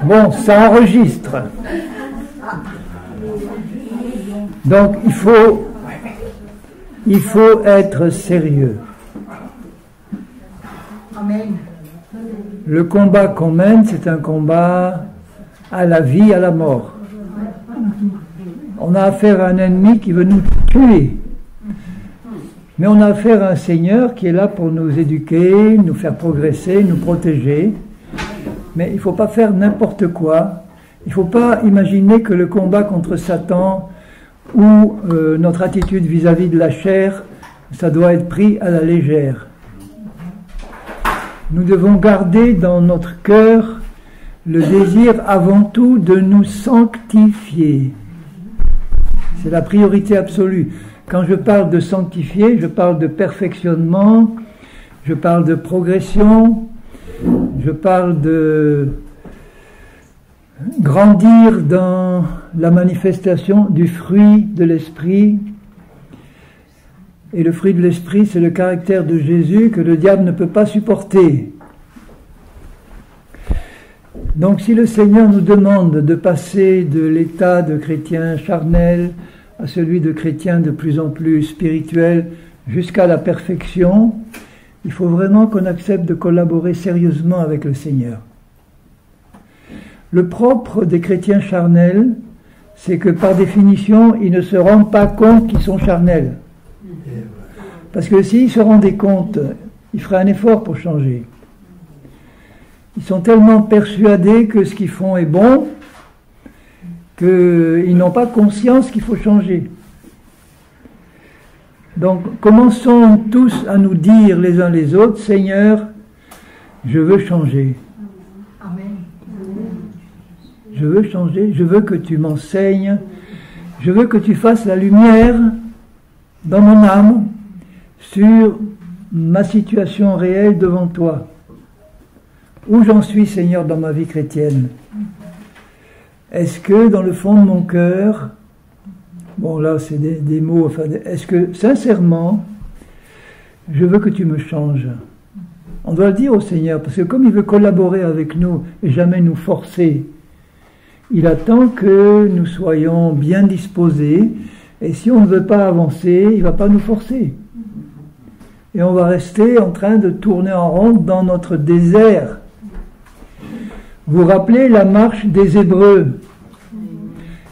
Bon, ça enregistre. Donc il faut être sérieux. Amen. Le combat qu'on mène, c'est un combat à la vie, à la mort. On a affaire à un ennemi qui veut nous tuer. Mais on a affaire à un Seigneur qui est là pour nous éduquer, nous faire progresser, nous protéger. Mais il ne faut pas faire n'importe quoi. Il ne faut pas imaginer que le combat contre Satan ou notre attitude vis-à-vis de la chair, ça doit être pris à la légère. Nous devons garder dans notre cœur le désir avant tout de nous sanctifier. C'est la priorité absolue. Quand je parle de sanctifier, je parle de perfectionnement, je parle de progression, je parle de grandir dans la manifestation du fruit de l'esprit. Et le fruit de l'esprit, c'est le caractère de Jésus que le diable ne peut pas supporter. Donc si le Seigneur nous demande de passer de l'état de chrétien charnel à celui de chrétien de plus en plus spirituel jusqu'à la perfection, il faut vraiment qu'on accepte de collaborer sérieusement avec le Seigneur. Le propre des chrétiens charnels, c'est que par définition, ils ne se rendent pas compte qu'ils sont charnels. Parce que s'ils se rendaient compte, ils feraient un effort pour changer. Ils sont tellement persuadés que ce qu'ils font est bon, qu'ils n'ont pas conscience qu'il faut changer. Donc, commençons tous à nous dire les uns les autres, Seigneur, je veux changer. Amen. Je veux changer, je veux que tu m'enseignes, je veux que tu fasses la lumière dans mon âme sur ma situation réelle devant toi. Où j'en suis, Seigneur, dans ma vie chrétienne? Est-ce que dans le fond de mon cœur, bon là c'est des mots, enfin, est-ce que sincèrement, je veux que tu me changes? On doit le dire au Seigneur, parce que comme il veut collaborer avec nous et jamais nous forcer, il attend que nous soyons bien disposés, et si on ne veut pas avancer, il ne va pas nous forcer. Et on va rester en train de tourner en rond dans notre désert. Vous vous rappelez la marche des Hébreux?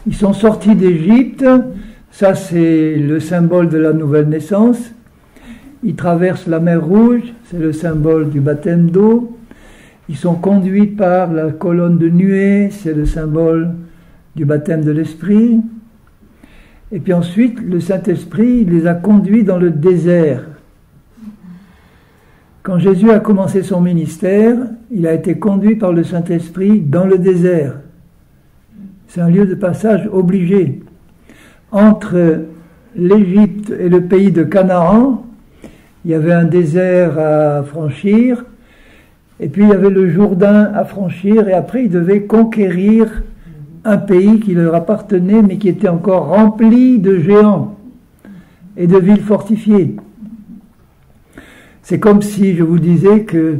Ils sont sortis d'Égypte, ça c'est le symbole de la nouvelle naissance. Ils traversent la mer Rouge, c'est le symbole du baptême d'eau. Ils sont conduits par la colonne de nuée, c'est le symbole du baptême de l'Esprit. Et puis ensuite, le Saint-Esprit les a conduits dans le désert. Quand Jésus a commencé son ministère, il a été conduit par le Saint-Esprit dans le désert. C'est un lieu de passage obligé. Entre l'Égypte et le pays de Canaan, il y avait un désert à franchir, et puis il y avait le Jourdain à franchir, et après ils devaient conquérir un pays qui leur appartenait, mais qui était encore rempli de géants et de villes fortifiées. C'est comme si je vous disais que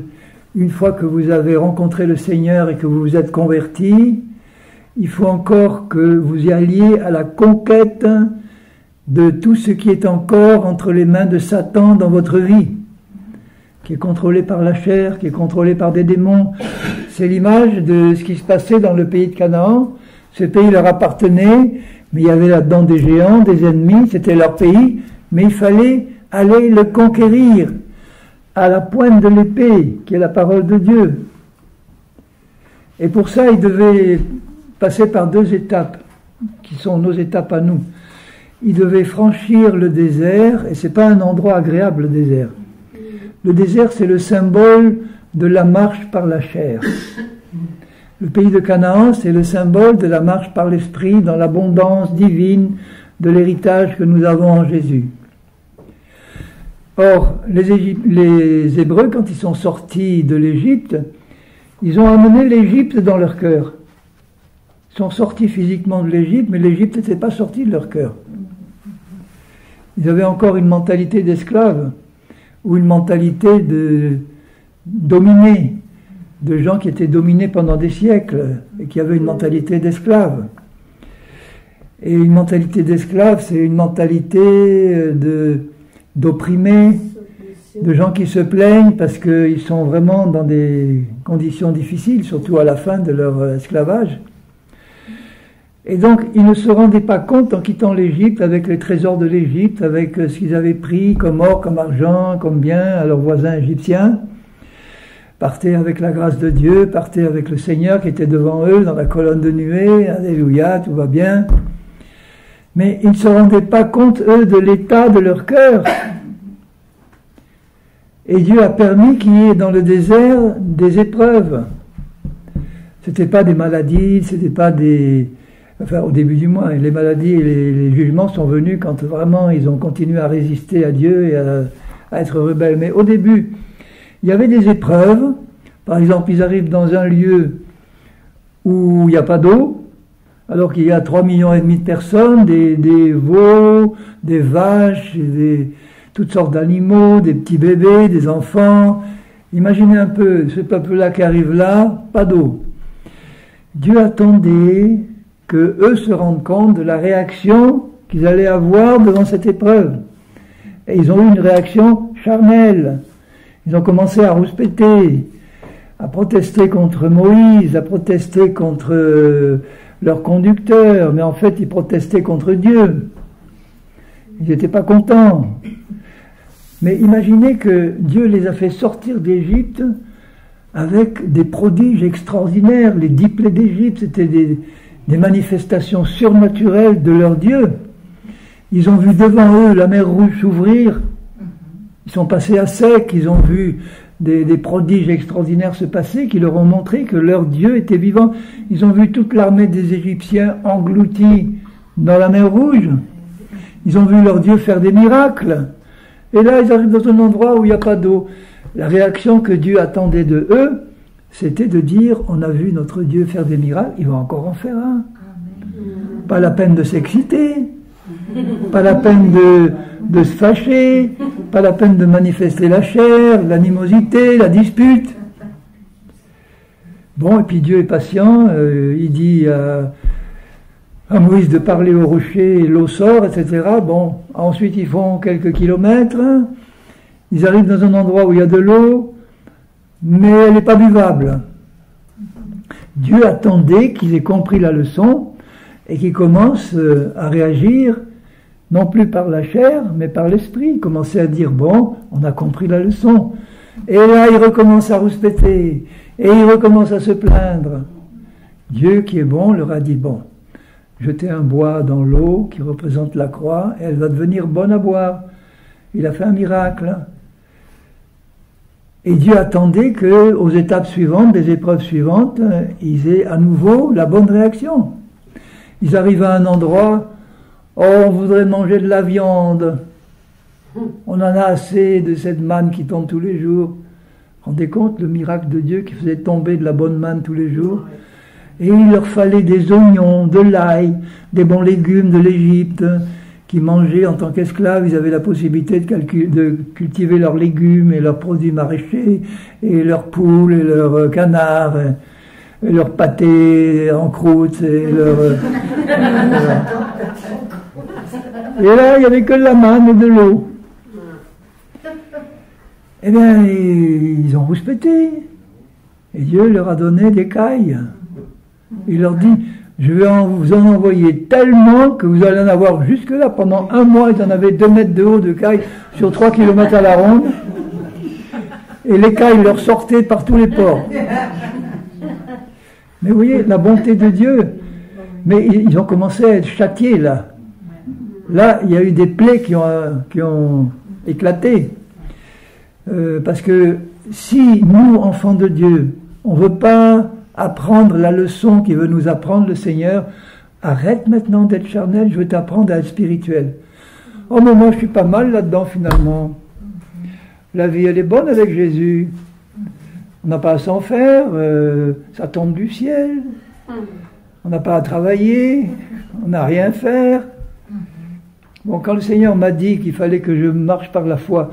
une fois que vous avez rencontré le Seigneur et que vous vous êtes converti, il faut encore que vous y alliez à la conquête de tout ce qui est encore entre les mains de Satan dans votre vie, qui est contrôlé par la chair, qui est contrôlé par des démons. C'est l'image de ce qui se passait dans le pays de Canaan. Ce pays leur appartenait, mais il y avait là-dedans des géants, des ennemis, c'était leur pays, mais il fallait aller le conquérir à la pointe de l'épée, qui est la parole de Dieu. Et pour ça, ils devaient passer par deux étapes, qui sont nos étapes à nous. Ils devaient franchir le désert, et c'est pas un endroit agréable, le désert. Le désert, c'est le symbole de la marche par la chair. Le pays de Canaan, c'est le symbole de la marche par l'esprit, dans l'abondance divine de l'héritage que nous avons en Jésus. Or, les Hébreux, quand ils sont sortis de l'Égypte, ils ont amené l'Égypte dans leur cœur. sont sortis physiquement de l'Égypte, mais l'Égypte n'était pas sortie de leur cœur. Ils avaient encore une mentalité d'esclaves, ou une mentalité de dominés, de gens qui étaient dominés pendant des siècles, et qui avaient une mentalité d'esclaves. Et une mentalité d'esclaves, c'est une mentalité d'opprimés, de gens qui se plaignent parce qu'ils sont vraiment dans des conditions difficiles, surtout à la fin de leur esclavage. Et donc, ils ne se rendaient pas compte en quittant l'Égypte, avec les trésors de l'Égypte, avec ce qu'ils avaient pris comme or, comme argent, comme bien à leurs voisins égyptiens, partaient avec la grâce de Dieu, partaient avec le Seigneur qui était devant eux dans la colonne de nuée, alléluia, tout va bien. Mais ils ne se rendaient pas compte, eux, de l'état de leur cœur. Et Dieu a permis qu'il y ait dans le désert des épreuves. Ce n'était pas des maladies, ce n'était pas des... Enfin, au début du mois, les maladies et les jugements sont venus quand vraiment ils ont continué à résister à Dieu et à être rebelles. Mais au début, il y avait des épreuves. Par exemple, ils arrivent dans un lieu où il n'y a pas d'eau, alors qu'il y a 3,5 millions de personnes, des veaux, des vaches, toutes sortes d'animaux, des petits bébés, des enfants. Imaginez un peu ce peuple-là qui arrive là, pas d'eau. Dieu attendait que eux se rendent compte de la réaction qu'ils allaient avoir devant cette épreuve. Et ils ont eu une réaction charnelle. Ils ont commencé à rouspéter, à protester contre Moïse, à protester contre leur conducteur, mais en fait ils protestaient contre Dieu. Ils n'étaient pas contents. Mais imaginez que Dieu les a fait sortir d'Égypte avec des prodiges extraordinaires. Les 10 plaies d'Égypte, c'était des manifestations surnaturelles de leur Dieu. Ils ont vu devant eux la mer Rouge s'ouvrir. Ils sont passés à sec. Ils ont vu des prodiges extraordinaires se passer qui leur ont montré que leur Dieu était vivant. Ils ont vu toute l'armée des Égyptiens engloutie dans la mer Rouge. Ils ont vu leur Dieu faire des miracles. Et là, ils arrivent dans un endroit où il n'y a pas d'eau. La réaction que Dieu attendait de eux, c'était de dire, on a vu notre Dieu faire des miracles, il va encore en faire un. Pas la peine de s'exciter, pas la peine de se fâcher, pas la peine de manifester la chair, l'animosité, la dispute. Bon, et puis Dieu est patient, il dit à Moïse de parler au rocher, l'eau sort, etc. Bon, ensuite ils font quelques kilomètres, ils arrivent dans un endroit où il y a de l'eau, mais elle n'est pas buvable. Dieu attendait qu'ils aient compris la leçon et qu'ils commencent à réagir, non plus par la chair, mais par l'esprit. Ils commençaient à dire, bon, on a compris la leçon. Et là, ils recommencent à rouspéter, et ils recommencent à se plaindre. Dieu, qui est bon, leur a dit, bon, jetez un bois dans l'eau qui représente la croix, et elle va devenir bonne à boire. Il a fait un miracle. Et Dieu attendait qu'aux étapes suivantes, des épreuves suivantes, ils aient à nouveau la bonne réaction. Ils arrivent à un endroit, oh, on voudrait manger de la viande. On en a assez de cette manne qui tombe tous les jours. Rendez compte le miracle de Dieu qui faisait tomber de la bonne manne tous les jours. Et il leur fallait des oignons, de l'ail, des bons légumes de l'Égypte, qui mangeaient en tant qu'esclaves. Ils avaient la possibilité de cultiver leurs légumes et leurs produits maraîchers, et leurs poules, et leurs canards, et leurs pâtés en croûte, et leurs... Et là, il n'y avait que de la manne et de l'eau. Eh bien, ils ont rouspété. Et Dieu leur a donné des cailles. Il leur dit, je vais vous en envoyer tellement que vous allez en avoir jusque-là. Pendant 1 mois, ils en avaient 2 mètres de haut de cailles sur 3 kilomètres à la ronde. Et les cailles leur sortaient par tous les pores. Mais vous voyez, la bonté de Dieu. Mais ils ont commencé à être châtiés, là. Là, il y a eu des plaies qui ont éclaté. Parce que si nous, enfants de Dieu, on ne veut pas apprendre la leçon qui veut nous apprendre le Seigneur, arrête maintenant d'être charnel, je veux t'apprendre à être spirituel. Oh mais moi je suis pas mal là-dedans finalement. La vie elle est bonne avec Jésus. On n'a pas à s'en faire, ça tombe du ciel. on n'a pas à travailler, on n'a rien à faire. Bon, quand le Seigneur m'a dit qu'il fallait que je marche par la foi,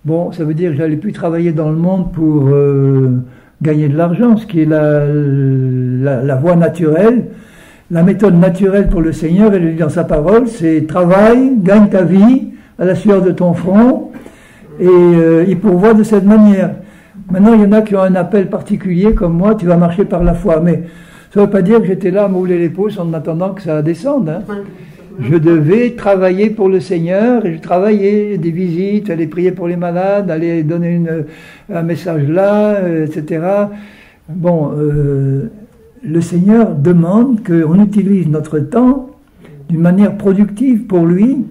bon, ça veut dire que j'allais plus travailler dans le monde pour gagner de l'argent, ce qui est la voie naturelle. La méthode naturelle pour le Seigneur, elle le dit dans sa parole, c'est travaille, gagne ta vie à la sueur de ton front, et il pourvoit de cette manière. Maintenant, il y en a qui ont un appel particulier, comme moi, tu vas marcher par la foi. Mais ça ne veut pas dire que j'étais là à me rouler les pouces en attendant que ça descende. Hein. Je devais travailler pour le Seigneur, et je travaillais, des visites, aller prier pour les malades, aller donner un message là, etc. Bon, le Seigneur demande qu'on utilise notre temps d'une manière productive pour lui,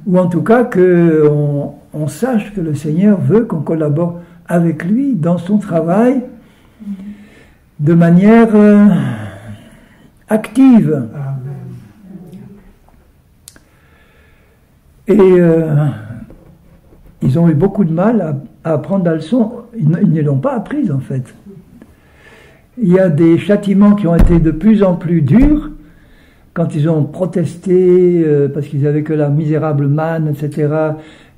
ou en tout cas qu'on sache que le Seigneur veut qu'on collabore avec lui dans son travail de manière active. Et ils ont eu beaucoup de mal à apprendre la leçon. Ils ne l'ont pas apprise en fait. Il y a des châtiments qui ont été de plus en plus durs quand ils ont protesté parce qu'ils n'avaient que la misérable manne, etc.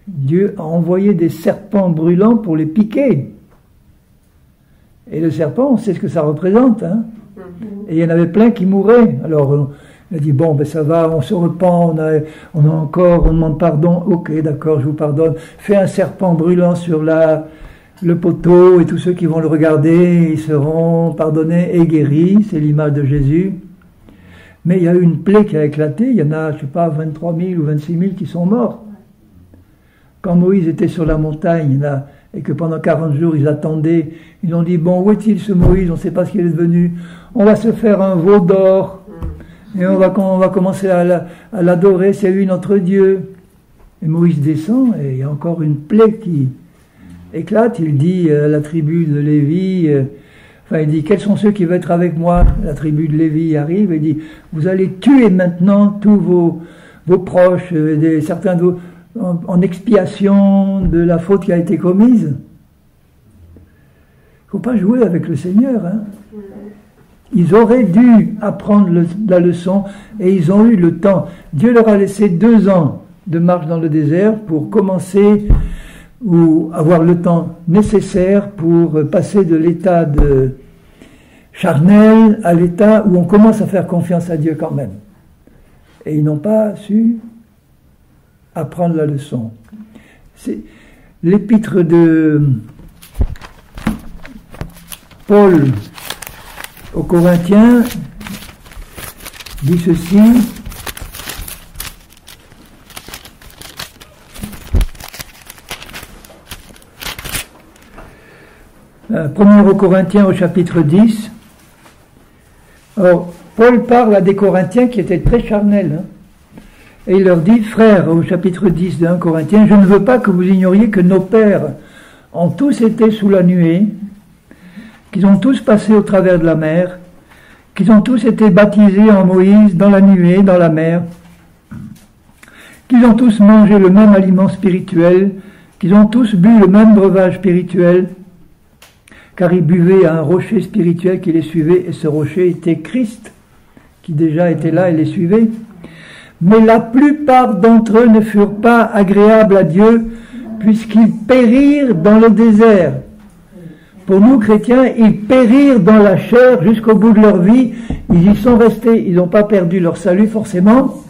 Dieu a envoyé des serpents brûlants pour les piquer. Et le serpent, on sait ce que ça représente. Hein. Et il y en avait plein qui mouraient. Alors il a dit, bon, ben ça va, on se repent, on demande pardon. Ok, d'accord, je vous pardonne. Fais un serpent brûlant sur le poteau, et tous ceux qui vont le regarder, ils seront pardonnés et guéris. C'est l'image de Jésus. Mais il y a eu une plaie qui a éclaté. Il y en a, je ne sais pas, 23 000 ou 26 000 qui sont morts. Quand Moïse était sur la montagne, là, et que pendant 40 jours, ils attendaient, ils ont dit, bon, où est-il ce Moïse? On ne sait pas ce qu'il est devenu. On va se faire un veau d'or, et on va commencer à l'adorer, c'est lui notre Dieu. Et Moïse descend, et il y a encore une plaie qui éclate. Il dit à la tribu de Lévi, il dit, quels sont ceux qui veulent être avec moi? La tribu de Lévi arrive, et dit, vous allez tuer maintenant tous vos proches, certains de vos, en expiation de la faute qui a été commise. Il ne faut pas jouer avec le Seigneur. Hein. Ils auraient dû apprendre la leçon, et ils ont eu le temps. Dieu leur a laissé 2 ans de marche dans le désert pour commencer ou avoir le temps nécessaire pour passer de l'état de charnel à l'état où on commence à faire confiance à Dieu quand même. Et ils n'ont pas su apprendre la leçon. C'est l'épître de Paul aux Corinthiens dit ceci. Premier aux Corinthiens au chapitre 10. Alors, Paul parle à des Corinthiens qui étaient très charnels. Hein. Et il leur dit, frères, au chapitre 10 de 1 Corinthiens, je ne veux pas que vous ignoriez que nos pères ont tous été sous la nuée, qu'ils ont tous passé au travers de la mer, qu'ils ont tous été baptisés en Moïse, dans la nuée, dans la mer, qu'ils ont tous mangé le même aliment spirituel, qu'ils ont tous bu le même breuvage spirituel, car ils buvaient à un rocher spirituel qui les suivait, et ce rocher était Christ, qui déjà était là et les suivait. Mais la plupart d'entre eux ne furent pas agréables à Dieu, puisqu'ils périrent dans le désert. Pour nous, chrétiens, ils périrent dans la chair jusqu'au bout de leur vie. Ils y sont restés. Ils n'ont pas perdu leur salut, forcément,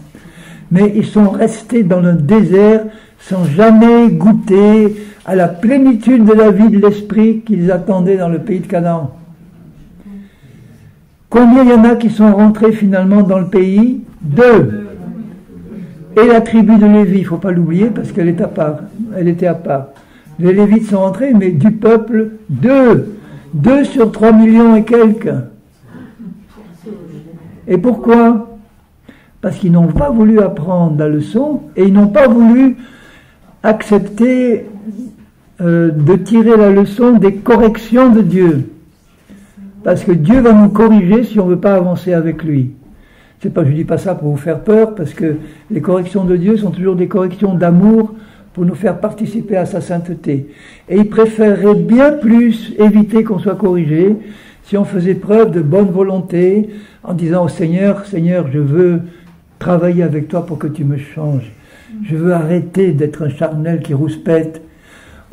mais ils sont restés dans le désert sans jamais goûter à la plénitude de la vie de l'esprit qu'ils attendaient dans le pays de Canaan. Combien il y en a qui sont rentrés finalement dans le pays? 2. Et la tribu de Lévi, il ne faut pas l'oublier parce qu'elle est à part. Elle était à part. Les Lévites sont rentrés, mais du peuple, 2. 2 sur 3 millions et quelques. Et pourquoi? Parce qu'ils n'ont pas voulu apprendre la leçon et ils n'ont pas voulu accepter de tirer la leçon des corrections de Dieu. Parce que Dieu va nous corriger si on ne veut pas avancer avec lui. Je ne dis pas ça pour vous faire peur, parce que les corrections de Dieu sont toujours des corrections d'amour pour nous faire participer à sa sainteté. Et il préférerait bien plus éviter qu'on soit corrigé si on faisait preuve de bonne volonté en disant au Seigneur, Seigneur, je veux travailler avec toi pour que tu me changes. Je veux arrêter d'être un charnel qui rouspète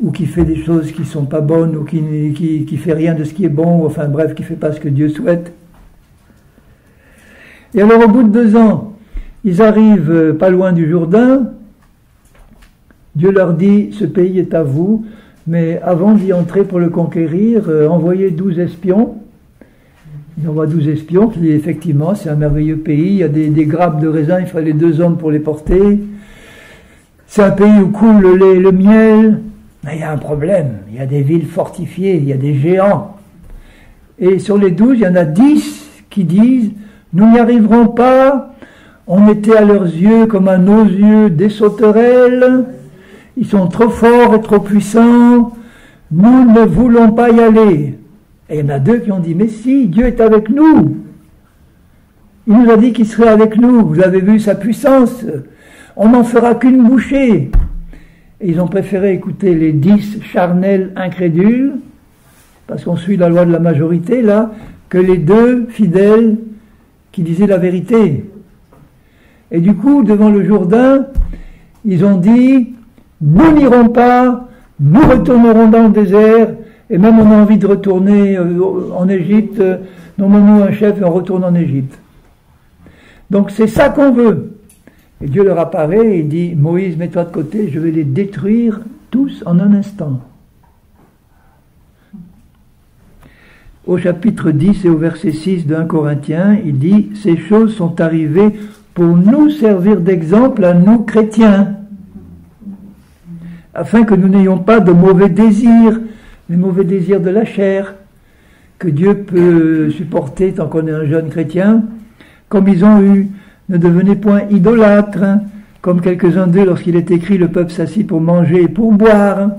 ou qui fait des choses qui ne sont pas bonnes ou qui fait rien de ce qui est bon, enfin bref, qui ne fait pas ce que Dieu souhaite. Et alors au bout de 2 ans, ils arrivent pas loin du Jourdain. Dieu leur dit, ce pays est à vous, mais avant d'y entrer pour le conquérir, envoyez 12 espions. Il envoie 12 espions, qui dit effectivement, c'est un merveilleux pays, il y a des grappes de raisin, il fallait 2 hommes pour les porter. C'est un pays où coule le lait et le miel, mais il y a un problème, il y a des villes fortifiées, il y a des géants. Et sur les 12, il y en a 10 qui disent, nous n'y arriverons pas, on était à leurs yeux comme à nos yeux des sauterelles, ils sont trop forts et trop puissants, nous ne voulons pas y aller. Et il y en a 2 qui ont dit, mais si, Dieu est avec nous. Il nous a dit qu'il serait avec nous, vous avez vu sa puissance, on n'en fera qu'une bouchée. Et ils ont préféré écouter les 10 charnels incrédules, parce qu'on suit la loi de la majorité là, que les 2 fidèles qui disaient la vérité. Et du coup, devant le Jourdain, ils ont dit, nous n'irons pas, nous retournerons dans le désert, et même on a envie de retourner en Égypte, nommons-nous un chef et on retourne en Égypte. Donc c'est ça qu'on veut. Et Dieu leur apparaît et il dit, Moïse, mets-toi de côté, je vais les détruire tous en un instant. Au chapitre 10 et au verset 6 de 1 Corinthiens, il dit, ces choses sont arrivées pour nous servir d'exemple à nous chrétiens, afin que nous n'ayons pas de mauvais désirs, les mauvais désirs de la chair, que Dieu peut supporter tant qu'on est un jeune chrétien, comme ils ont eu. Ne devenez point idolâtres, hein, comme quelques-uns d'eux lorsqu'il est écrit, le peuple s'assit pour manger et pour boire.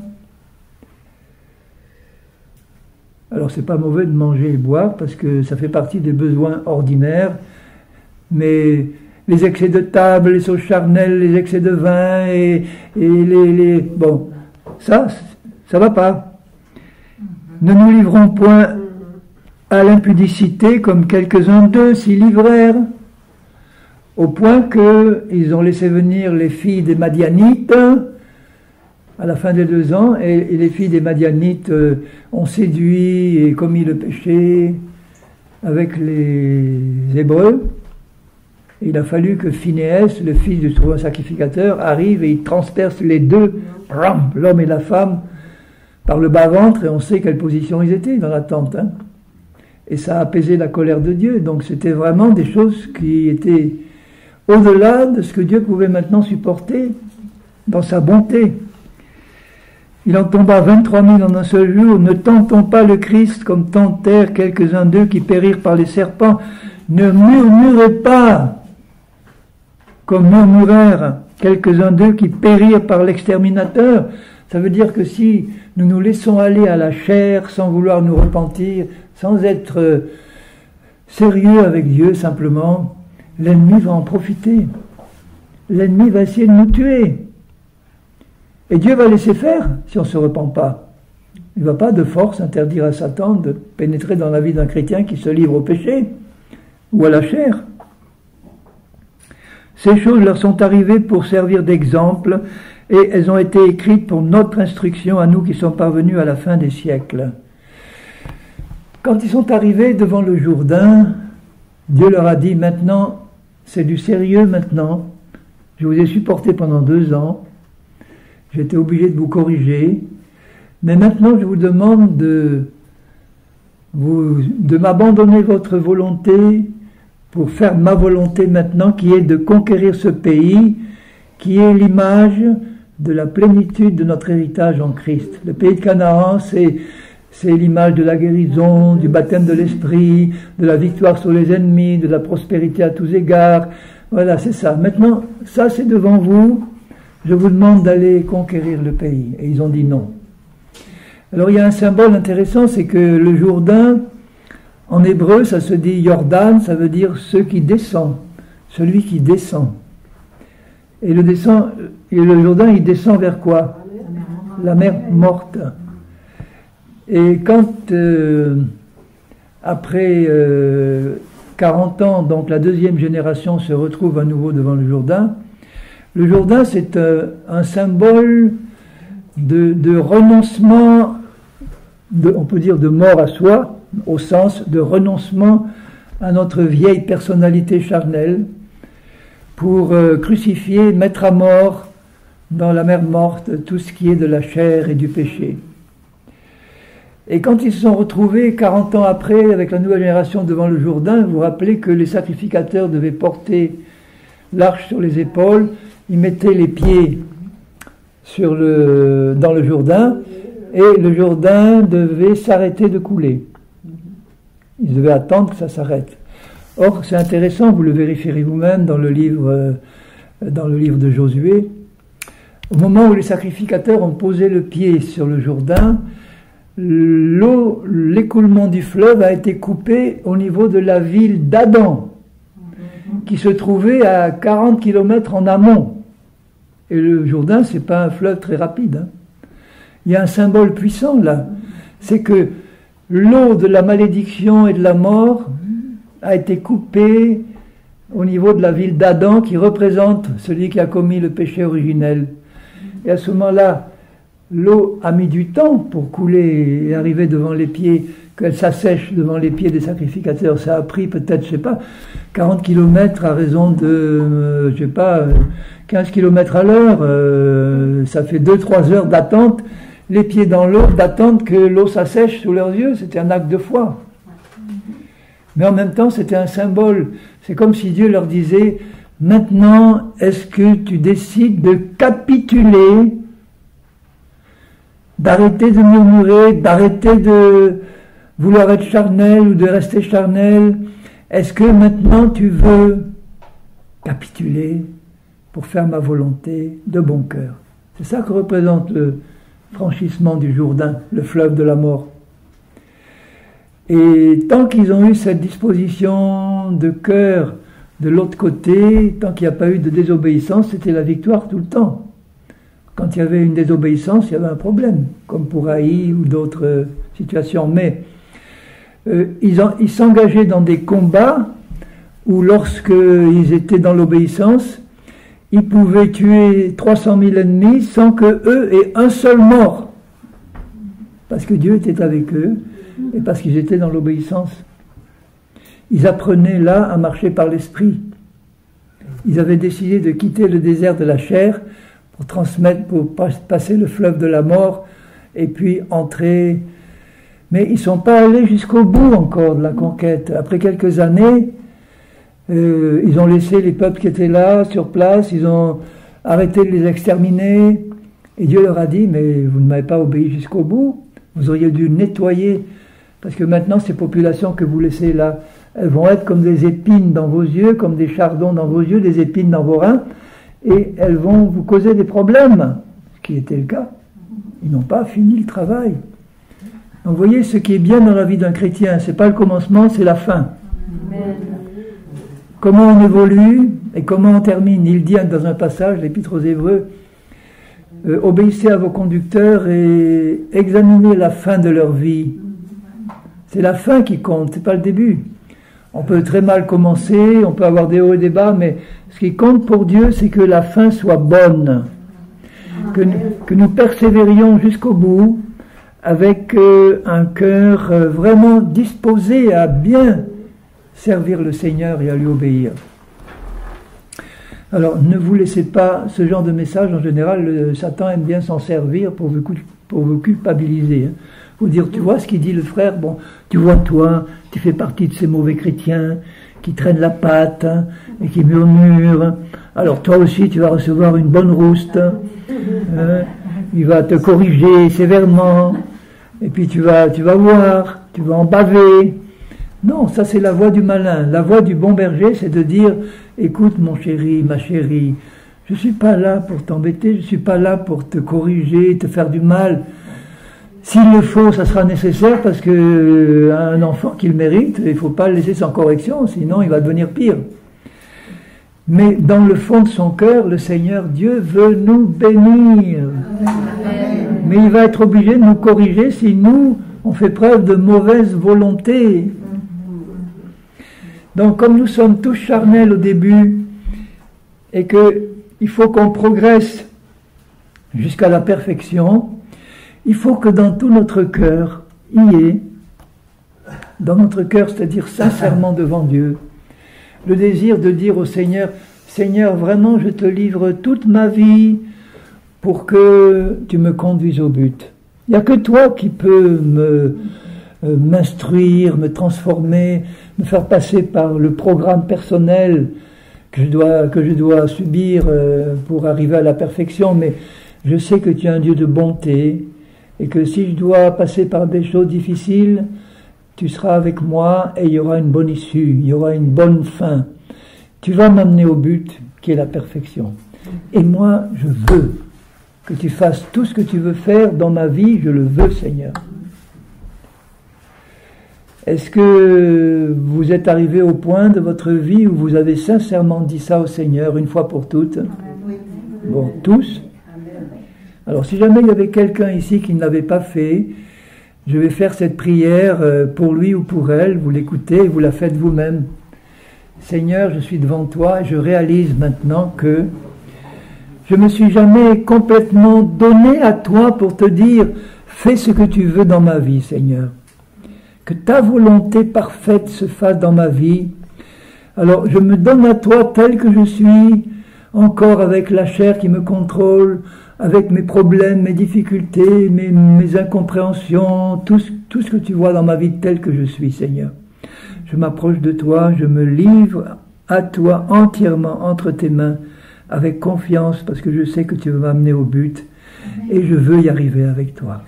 Alors c'est pas mauvais de manger et boire, parce que ça fait partie des besoins ordinaires, mais les excès de table, les sauces charnelles, les excès de vin, et bon, ça va pas. Ne nous livrons point à l'impudicité comme quelques-uns d'eux s'y livrèrent, au point qu'ils ont laissé venir les filles des Madianites à la fin des 2 ans, et les filles des Madianites ont séduit et commis le péché avec les Hébreux. Et il a fallu que Phinéas, le fils du souverain sacrificateur, arrive et il transperce les 2, l'homme et la femme, par le bas-ventre, et on sait quelle position ils étaient dans la tente. Hein. Et ça a apaisé la colère de Dieu. Donc c'était vraiment des choses qui étaient au-delà de ce que Dieu pouvait maintenant supporter dans sa bonté. Il en tomba 23 000 en un seul jour. Ne tentons pas le Christ comme tentèrent quelques-uns d'eux qui périrent par les serpents. Ne murmurez pas comme murmurèrent quelques-uns d'eux qui périrent par l'exterminateur. Ça veut dire que si nous nous laissons aller à la chair sans vouloir nous repentir, sans être sérieux avec Dieu simplement, l'ennemi va en profiter. L'ennemi va essayer de nous tuer. Et Dieu va laisser faire si on ne se repent pas. Il ne va pas de force interdire à Satan de pénétrer dans la vie d'un chrétien qui se livre au péché ou à la chair. Ces choses leur sont arrivées pour servir d'exemple, et elles ont été écrites pour notre instruction à nous qui sommes parvenus à la fin des siècles. Quand ils sont arrivés devant le Jourdain, Dieu leur a dit, maintenant, c'est du sérieux maintenant, je vous ai supporté pendant 2 ans, j'étais obligé de vous corriger, mais maintenant je vous demande de m'abandonner votre volonté pour faire ma volonté maintenant, qui est de conquérir ce pays, qui est l'image de la plénitude de notre héritage en Christ. Le pays de Canaan, c'est l'image de la guérison, du baptême de l'esprit, de la victoire sur les ennemis, de la prospérité à tous égards. Voilà, c'est ça. Maintenant, ça c'est devant vous. Je vous demande d'aller conquérir le pays. Et ils ont dit non. Alors il y a un symbole intéressant, c'est que le Jourdain, en hébreu, ça se dit Jordan, ça veut dire ceux qui descend, celui qui descend. Et le Jourdain, il descend vers quoi? La mer morte. Et quand après 40 ans, donc la deuxième génération se retrouve à nouveau devant le Jourdain. Le Jourdain, c'est un symbole de renoncement, on peut dire de mort à soi, au sens de renoncement à notre vieille personnalité charnelle, pour crucifier, mettre à mort dans la mer morte tout ce qui est de la chair et du péché. Et quand ils se sont retrouvés 40 ans après avec la nouvelle génération devant le Jourdain, vous vous rappelez que les sacrificateurs devaient porter l'arche sur les épaules, ils mettaient les pieds dans le Jourdain et le Jourdain devait s'arrêter de couler. Ils devaient attendre que ça s'arrête. Or, c'est intéressant, vous le vérifierez vous-même dans le livre de Josué. Au moment où les sacrificateurs ont posé le pied sur le Jourdain, l'écoulement du fleuve a été coupé au niveau de la ville d'Adam, qui se trouvait à 40 km en amont. Et le Jourdain, ce n'est pas un fleuve très rapide. Il y a un symbole puissant là. C'est que l'eau de la malédiction et de la mort a été coupée au niveau de la ville d'Adam, qui représente celui qui a commis le péché originel. Et à ce moment-là, l'eau a mis du temps pour couler et arriver devant les pieds, qu'elle s'assèche devant les pieds des sacrificateurs. Ça a pris peut-être, je sais pas, 40 km à raison de, 15 km à l'heure. Ça fait 2-3 heures d'attente, les pieds dans l'eau, d'attendre que l'eau s'assèche sous leurs yeux. C'était un acte de foi. Mais en même temps, c'était un symbole. C'est comme si Dieu leur disait, maintenant, est-ce que tu décides de capituler, d'arrêter de murmurer, d'arrêter de vouloir être charnel ou de rester charnel? Est-ce que maintenant tu veux capituler pour faire ma volonté de bon cœur? C'est ça que représente le franchissement du Jourdain, le fleuve de la mort. Et tant qu'ils ont eu cette disposition de cœur de l'autre côté, tant qu'il n'y a pas eu de désobéissance, c'était la victoire tout le temps. Quand il y avait une désobéissance, il y avait un problème, comme pour Haï ou d'autres situations. Mais ils s'engageaient dans des combats où, lorsqu'ils étaient dans l'obéissance, ils pouvaient tuer 300 000 ennemis sans qu'eux aient un seul mort. Parce que Dieu était avec eux et parce qu'ils étaient dans l'obéissance. Ils apprenaient là à marcher par l'esprit. Ils avaient décidé de quitter le désert de la chair pour passer le fleuve de la mort et puis entrer. Mais ils ne sont pas allés jusqu'au bout encore de la conquête. Après quelques années, ils ont laissé les peuples qui étaient là, sur place, ils ont arrêté de les exterminer. Et Dieu leur a dit, mais vous ne m'avez pas obéi jusqu'au bout, vous auriez dû nettoyer, parce que maintenant ces populations que vous laissez là, elles vont être comme des épines dans vos yeux, comme des chardons dans vos yeux, des épines dans vos reins, et elles vont vous causer des problèmes, ce qui était le cas. Ils n'ont pas fini le travail. Donc vous voyez, ce qui est bien dans la vie d'un chrétien, ce n'est pas le commencement, c'est la fin. Amen. Comment on évolue et comment on termine. Il dit dans un passage, l'Épître aux Hébreux, obéissez à vos conducteurs et examinez la fin de leur vie. C'est la fin qui compte, c'est pas le début. On peut très mal commencer, on peut avoir des hauts et des bas, mais ce qui compte pour Dieu, c'est que la fin soit bonne, que nous persévérions jusqu'au bout, avec un cœur vraiment disposé à bien servir le Seigneur et à lui obéir. Alors, ne vous laissez pas ce genre de message, en général, Satan aime bien s'en servir pour vous culpabiliser. Hein. Vous dire, tu vois ce qu'il dit le frère, bon, tu vois toi, tu fais partie de ces mauvais chrétiens qui traînent la patte hein, et qui murmurent. Alors toi aussi, tu vas recevoir une bonne rouste. Il va te corriger sévèrement. Et puis tu vas voir, tu vas en baver. Non, ça c'est la voie du malin. La voie du bon berger, c'est de dire, écoute mon chéri, ma chérie, je ne suis pas là pour t'embêter, je ne suis pas là pour te corriger, te faire du mal. S'il le faut, ça sera nécessaire parce que un enfant qui le mérite, il ne faut pas le laisser sans correction, sinon il va devenir pire. Mais dans le fond de son cœur, le Seigneur Dieu veut nous bénir. Mais il va être obligé de nous corriger si nous, on fait preuve de mauvaise volonté. Donc comme nous sommes tous charnels au début, et qu'il faut qu'on progresse jusqu'à la perfection, il faut que dans tout notre cœur, il y ait, dans notre cœur, c'est-à-dire sincèrement devant Dieu, le désir de dire au Seigneur, Seigneur, vraiment je te livre toute ma vie pour que tu me conduises au but. Il n'y a que toi qui peux m'instruire, me transformer, me faire passer par le programme personnel que je dois subir pour arriver à la perfection, mais je sais que tu es un Dieu de bonté et que si je dois passer par des choses difficiles, tu seras avec moi et il y aura une bonne issue, il y aura une bonne fin. Tu vas m'amener au but qui est la perfection. Et moi, je veux que tu fasses tout ce que tu veux faire dans ma vie, je le veux, Seigneur. Est-ce que vous êtes arrivé au point de votre vie où vous avez sincèrement dit ça au Seigneur une fois pour toutes? Bon, tous? Alors si jamais il y avait quelqu'un ici qui ne l'avait pas fait, je vais faire cette prière pour lui ou pour elle, vous l'écoutez et vous la faites vous-même. Seigneur, je suis devant toi et je réalise maintenant que je ne me suis jamais complètement donné à toi pour te dire fais ce que tu veux dans ma vie, Seigneur. Que ta volonté parfaite se fasse dans ma vie. Alors je me donne à toi tel que je suis, encore avec la chair qui me contrôle, avec mes problèmes, mes difficultés, mes incompréhensions, tout ce que tu vois dans ma vie tel que je suis, Seigneur. Je m'approche de toi, je me livre à toi entièrement entre tes mains, avec confiance, parce que je sais que tu veux m'amener au but, et je veux y arriver avec toi.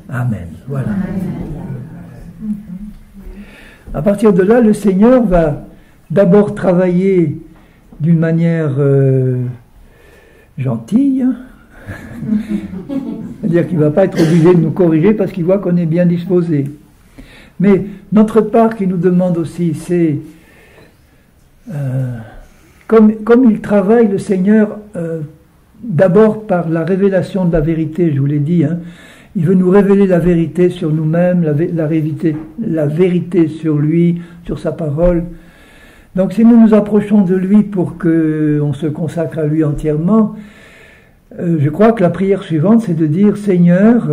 Amen. Voilà. À partir de là, le Seigneur va d'abord travailler d'une manière gentille, c'est-à-dire qu'il ne va pas être obligé de nous corriger parce qu'il voit qu'on est bien disposé. Mais notre part qui nous demande aussi, c'est, comme il travaille le Seigneur, d'abord par la révélation de la vérité, je vous l'ai dit, hein, il veut nous révéler la vérité sur nous-mêmes, la vérité sur lui, sur sa parole. Donc si nous nous approchons de lui pour qu'on se consacre à lui entièrement, je crois que la prière suivante, c'est de dire, Seigneur,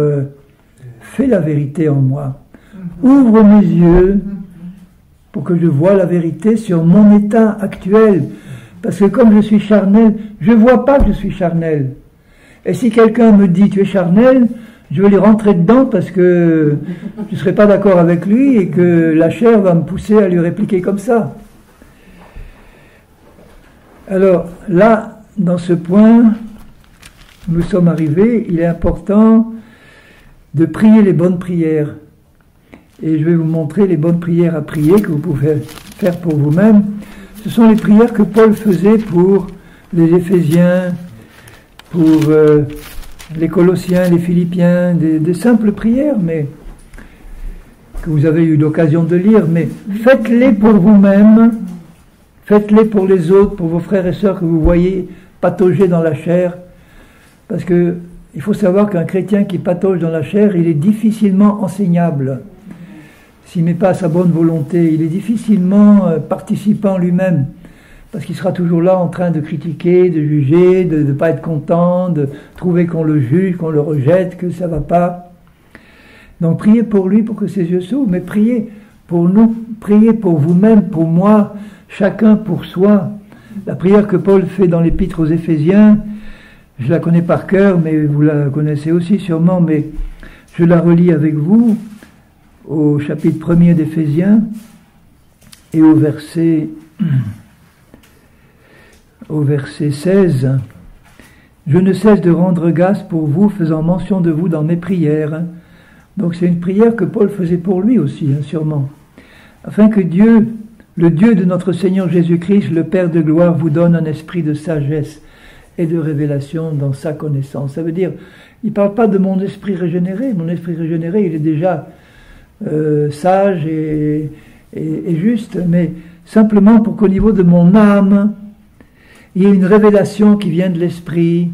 fais la vérité en moi. Ouvre mes yeux pour que je voie la vérité sur mon état actuel. Parce que comme je suis charnel, je ne vois pas que je suis charnel. Et si quelqu'un me dit, tu es charnel, je vais lui rentrer dedans parce que je ne serai pas d'accord avec lui et que la chair va me pousser à lui répliquer comme ça. Alors là, dans ce point, nous sommes arrivés, il est important de prier les bonnes prières. Et je vais vous montrer les bonnes prières à prier que vous pouvez faire pour vous-même. Ce sont les prières que Paul faisait pour les Éphésiens, pour les Colossiens, les Philippiens, des simples prières, mais que vous avez eu l'occasion de lire, mais faites-les pour vous-même, faites-les pour les autres, pour vos frères et sœurs que vous voyez patauger dans la chair, parce que il faut savoir qu'un chrétien qui patauge dans la chair, il est difficilement enseignable. S'il ne met pas sa bonne volonté, il est difficilement participant lui-même, parce qu'il sera toujours là en train de critiquer, de juger, de ne pas être content, de trouver qu'on le juge, qu'on le rejette, que ça ne va pas. Donc priez pour lui, pour que ses yeux s'ouvrent, mais priez pour nous, priez pour vous-même, pour moi, chacun pour soi. La prière que Paul fait dans l'épître aux Éphésiens, je la connais par cœur, mais vous la connaissez aussi sûrement, mais je la relis avec vous au chapitre 1er d'Éphésiens et au verset 16. Je ne cesse de rendre grâce pour vous, faisant mention de vous dans mes prières. Donc c'est une prière que Paul faisait pour lui aussi, hein, sûrement. Afin que Dieu, le Dieu de notre Seigneur Jésus-Christ, le Père de gloire, vous donne un esprit de sagesse et de révélation dans sa connaissance. Ça veut dire, il ne parle pas de mon esprit régénéré. Mon esprit régénéré, il est déjà sage et juste, mais simplement pour qu'au niveau de mon âme, il y ait une révélation qui vient de l'esprit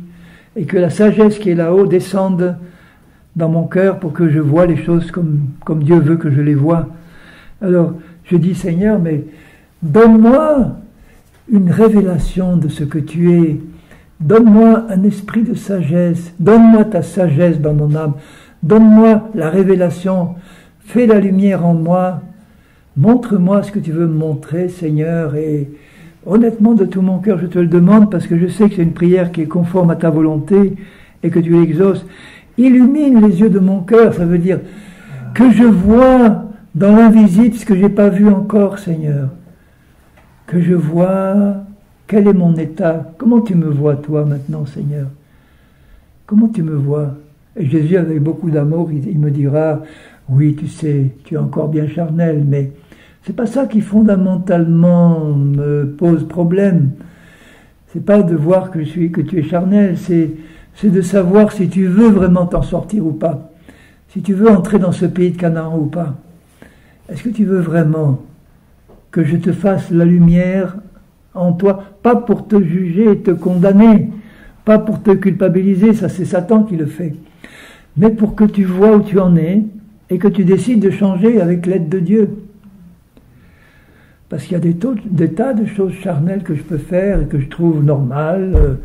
et que la sagesse qui est là-haut descende dans mon cœur pour que je voie les choses comme Dieu veut que je les voie. Alors, je dis, Seigneur, mais Donne-moi une révélation de ce que tu es. Donne-moi un esprit de sagesse. Donne-moi ta sagesse dans mon âme. Donne-moi la révélation. Fais la lumière en moi. Montre-moi ce que tu veux me montrer, Seigneur. Et honnêtement, de tout mon cœur, je te le demande parce que je sais que c'est une prière qui est conforme à ta volonté et que tu l'exauces. Illumine les yeux de mon cœur. Ça veut dire que je vois dans l'invisible ce que je n'ai pas vu encore, Seigneur. Que je vois quel est mon état. Comment tu me vois, toi, maintenant, Seigneur? Comment tu me vois? Et Jésus, avec beaucoup d'amour, il me dira, oui, tu sais, tu es encore bien charnel, mais c'est pas ça qui fondamentalement me pose problème. C'est pas de voir que tu es charnel, c'est de savoir si tu veux vraiment t'en sortir ou pas. Si tu veux entrer dans ce pays de Canaan ou pas. Est-ce que tu veux vraiment que je te fasse la lumière en toi, pas pour te juger et te condamner, pas pour te culpabiliser, ça c'est Satan qui le fait, mais pour que tu vois où tu en es et que tu décides de changer avec l'aide de Dieu. Parce qu'il y a des tas de choses charnelles que je peux faire et que je trouve normales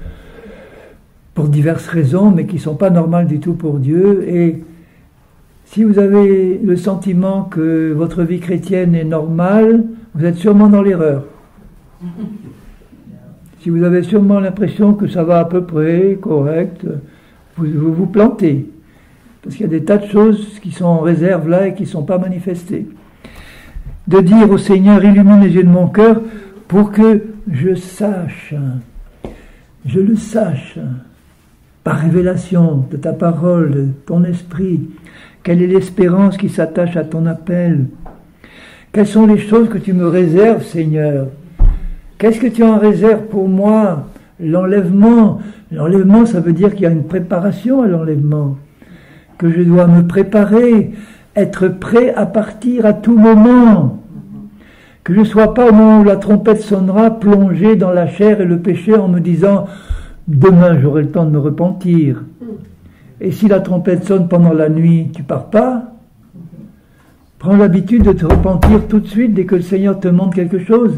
pour diverses raisons, mais qui ne sont pas normales du tout pour Dieu. Et si vous avez le sentiment que votre vie chrétienne est normale, vous êtes sûrement dans l'erreur. Si vous avez sûrement l'impression que ça va à peu près correct, vous vous plantez. Parce qu'il y a des tas de choses qui sont en réserve là et qui ne sont pas manifestées. De dire au Seigneur, illumine les yeux de mon cœur pour que je le sache, par révélation de ta parole, de ton esprit, quelle est l'espérance qui s'attache à ton appel. Quelles sont les choses que tu me réserves, Seigneur? Qu'est-ce que tu en réserves pour moi? L'enlèvement. L'enlèvement, ça veut dire qu'il y a une préparation à l'enlèvement. Que je dois me préparer, être prêt à partir à tout moment. Que je ne sois pas, au moment où la trompette sonnera, plongé dans la chair et le péché en me disant « Demain, j'aurai le temps de me repentir. » Et si la trompette sonne pendant la nuit, tu pars pas? Prends l'habitude de te repentir tout de suite dès que le Seigneur te montre quelque chose.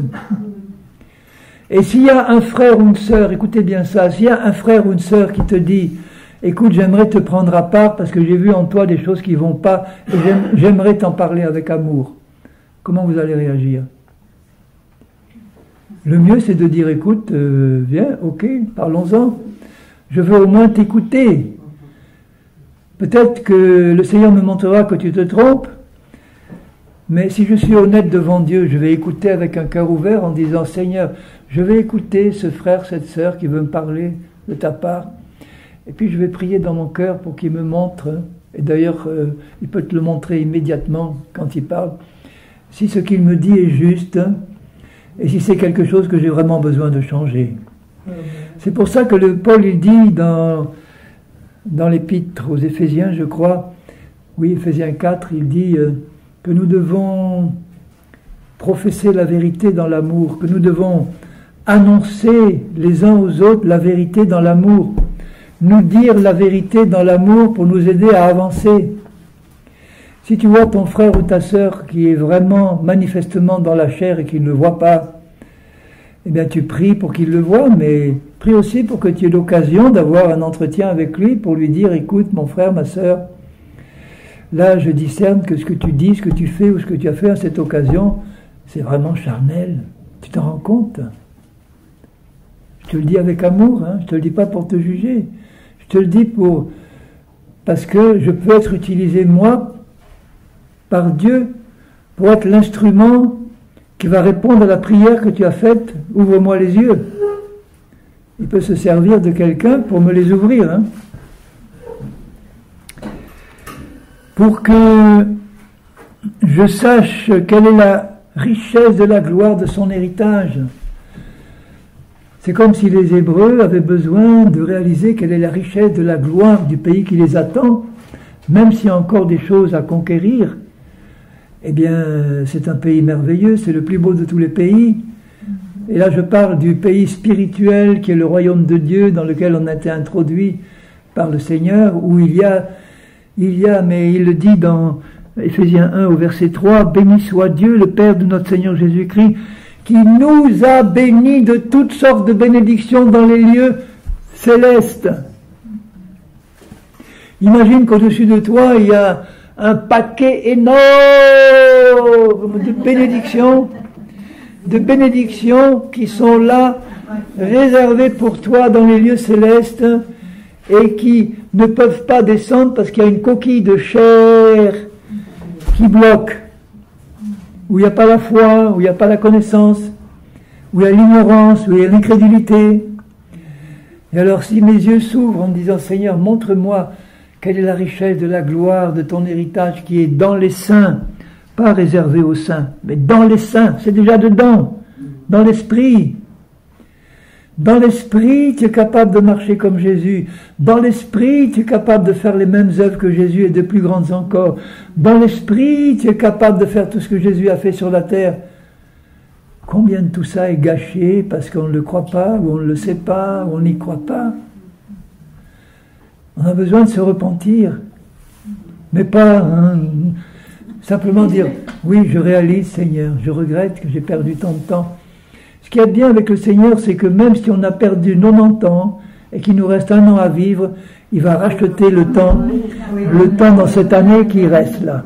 Et s'il y a un frère ou une sœur, écoutez bien ça, s'il y a un frère ou une sœur qui te dit « Écoute, j'aimerais te prendre à part parce que j'ai vu en toi des choses qui ne vont pas et j'aimerais t'en parler avec amour », comment vous allez réagir? Le mieux, c'est de dire « Écoute, viens, ok, parlons-en. Je veux au moins t'écouter. Peut-être que le Seigneur me montrera que tu te trompes, mais si je suis honnête devant Dieu, je vais écouter avec un cœur ouvert en disant « Seigneur, je vais écouter ce frère, cette sœur qui veut me parler de ta part. Et puis je vais prier dans mon cœur pour qu'il me montre, et d'ailleurs il peut te le montrer immédiatement quand il parle, si ce qu'il me dit est juste, et si c'est quelque chose que j'ai vraiment besoin de changer. » C'est pour ça que Paul il dit dans l'épître aux Éphésiens, je crois, oui, Éphésiens 4, il dit que nous devons professer la vérité dans l'amour, que nous devons annoncer les uns aux autres la vérité dans l'amour, nous dire la vérité dans l'amour pour nous aider à avancer. Si tu vois ton frère ou ta sœur qui est vraiment manifestement dans la chair et qui ne le voit pas, eh bien tu pries pour qu'il le voie, mais prie aussi pour que tu aies l'occasion d'avoir un entretien avec lui pour lui dire « Écoute mon frère, ma sœur, là je discerne que ce que tu dis, ce que tu fais ou ce que tu as fait à cette occasion, c'est vraiment charnel. Tu t'en rends compte ? Je te le dis avec amour, hein, je ne te le dis pas pour te juger. Je te le dis parce que je peux être utilisé, moi, par Dieu, pour être l'instrument qui va répondre à la prière que tu as faite. Ouvre-moi les yeux. Il peut se servir de quelqu'un pour me les ouvrir. Hein. Pour que je sache quelle est la richesse de la gloire de son héritage. C'est comme si les Hébreux avaient besoin de réaliser quelle est la richesse de la gloire du pays qui les attend, même s'il y a encore des choses à conquérir. Eh bien, c'est un pays merveilleux, c'est le plus beau de tous les pays. Et là, je parle du pays spirituel qui est le royaume de Dieu, dans lequel on a été introduit par le Seigneur, où il y a, mais il le dit dans Éphésiens 1 au verset 3, « Béni soit Dieu, le Père de notre Seigneur Jésus-Christ, qui nous a bénis de toutes sortes de bénédictions dans les lieux célestes. Imagine qu'au-dessus de toi, il y a un paquet énorme de bénédictions qui sont là, réservées pour toi dans les lieux célestes, et qui ne peuvent pas descendre parce qu'il y a une coquille de chair qui bloque, où il n'y a pas la foi, où il n'y a pas la connaissance, où il y a l'ignorance, où il y a l'incrédulité. Et alors si mes yeux s'ouvrent en me disant, Seigneur, montre-moi quelle est la richesse de la gloire de ton héritage qui est dans les saints, pas réservé aux saints, mais dans les saints, c'est déjà dedans, dans l'esprit. Dans l'esprit, tu es capable de marcher comme Jésus. Dans l'esprit, tu es capable de faire les mêmes œuvres que Jésus et de plus grandes encore. Dans l'esprit, tu es capable de faire tout ce que Jésus a fait sur la terre. Combien de tout ça est gâché parce qu'on ne le croit pas, ou on ne le sait pas, ou on n'y croit pas. On a besoin de se repentir. Mais pas simplement dire, oui, je réalise, Seigneur, je regrette que j'ai perdu tant de temps. Ce qui est bien avec le Seigneur, c'est que même si on a perdu 90 ans et qu'il nous reste 1 an à vivre, il va racheter le temps dans cette année qui reste là.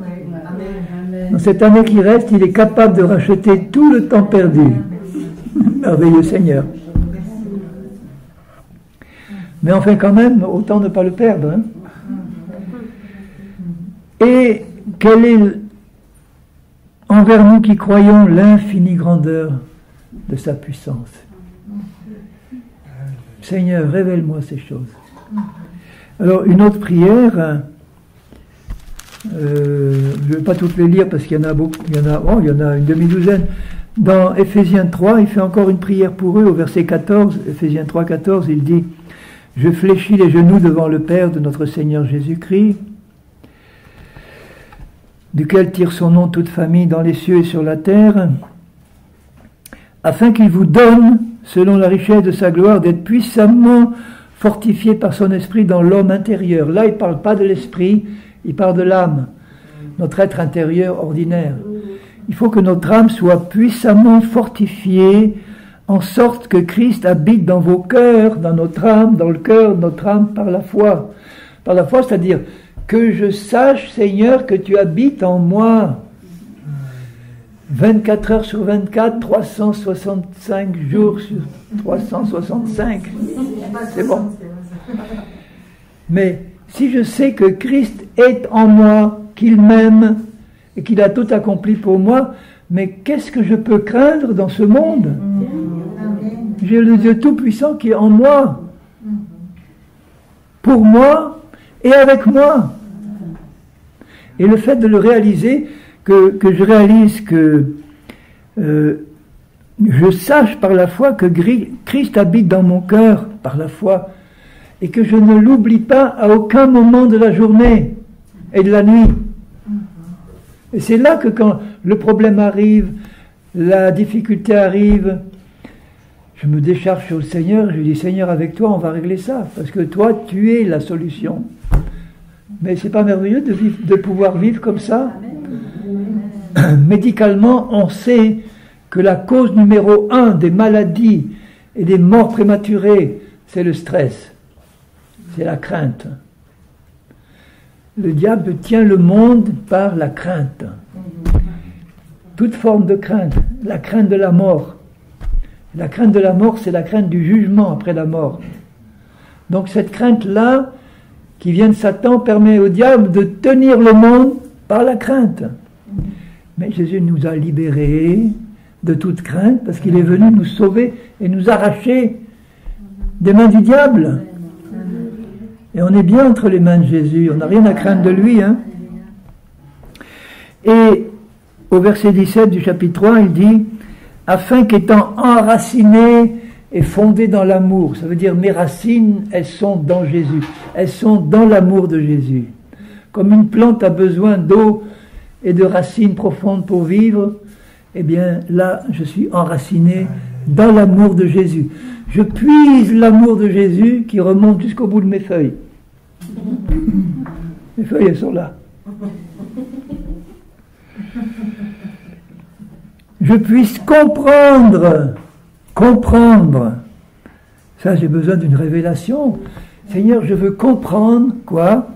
Dans cette année qui reste, il est capable de racheter tout le temps perdu. Merveilleux Seigneur. Mais enfin quand même, autant ne pas le perdre. Hein. Et quelle est envers nous qui croyons l'infinie grandeur de sa puissance. Seigneur, révèle-moi ces choses. Alors, une autre prière, je ne vais pas toutes les lire parce qu'il y en a beaucoup, il y en a une demi-douzaine. Dans Éphésiens 3, il fait encore une prière pour eux, au verset 14, Éphésiens 3, 14, il dit « Je fléchis les genoux devant le Père de notre Seigneur Jésus-Christ, duquel tire son nom toute famille dans les cieux et sur la terre, afin qu'il vous donne, selon la richesse de sa gloire, d'être puissamment fortifié par son esprit dans l'homme intérieur. » Là, il ne parle pas de l'esprit, il parle de l'âme, notre être intérieur ordinaire. Il faut que notre âme soit puissamment fortifiée, en sorte que Christ habite dans vos cœurs, dans notre âme, dans le cœur de notre âme, par la foi. Par la foi, c'est-à-dire que je sache, Seigneur, que tu habites en moi. 24 heures sur 24, 365 jours sur 365. C'est bon. Mais si je sais que Christ est en moi, qu'il m'aime et qu'il a tout accompli pour moi, mais qu'est-ce que je peux craindre dans ce monde? J'ai le Dieu Tout-Puissant qui est en moi, pour moi et avec moi. Et le fait de le réaliser, que je réalise que je sache par la foi que Christ habite dans mon cœur par la foi, et que je ne l'oublie pas à aucun moment de la journée et de la nuit. Et c'est là que quand le problème arrive, la difficulté arrive, je me décharge sur le Seigneur, je dis Seigneur, avec toi on va régler ça, parce que toi tu es la solution. Mais c'est pas merveilleux de pouvoir vivre comme ça? Médicalement, on sait que la cause numéro 1 des maladies et des morts prématurées, c'est le stress, c'est la crainte. Le diable tient le monde par la crainte. Toute forme de crainte, la crainte de la mort. La crainte de la mort, c'est la crainte du jugement après la mort. Donc cette crainte-là, qui vient de Satan, permet au diable de tenir le monde par la crainte. Mais Jésus nous a libérés de toute crainte parce qu'il est venu nous sauver et nous arracher des mains du diable. Et on est bien entre les mains de Jésus, on n'a rien à craindre de lui. Hein. Et au verset 17 du chapitre 3, il dit « Afin qu'étant enraciné et fondé dans l'amour », ça veut dire mes racines, elles sont dans Jésus, elles sont dans l'amour de Jésus. Comme une plante a besoin d'eau et de racines profondes pour vivre, eh bien là, je suis enraciné dans l'amour de Jésus. Je puise l'amour de Jésus qui remonte jusqu'au bout de mes feuilles. Mes feuilles, elles sont là. je puisse comprendre. Ça, j'ai besoin d'une révélation. Seigneur, je veux comprendre, quoi,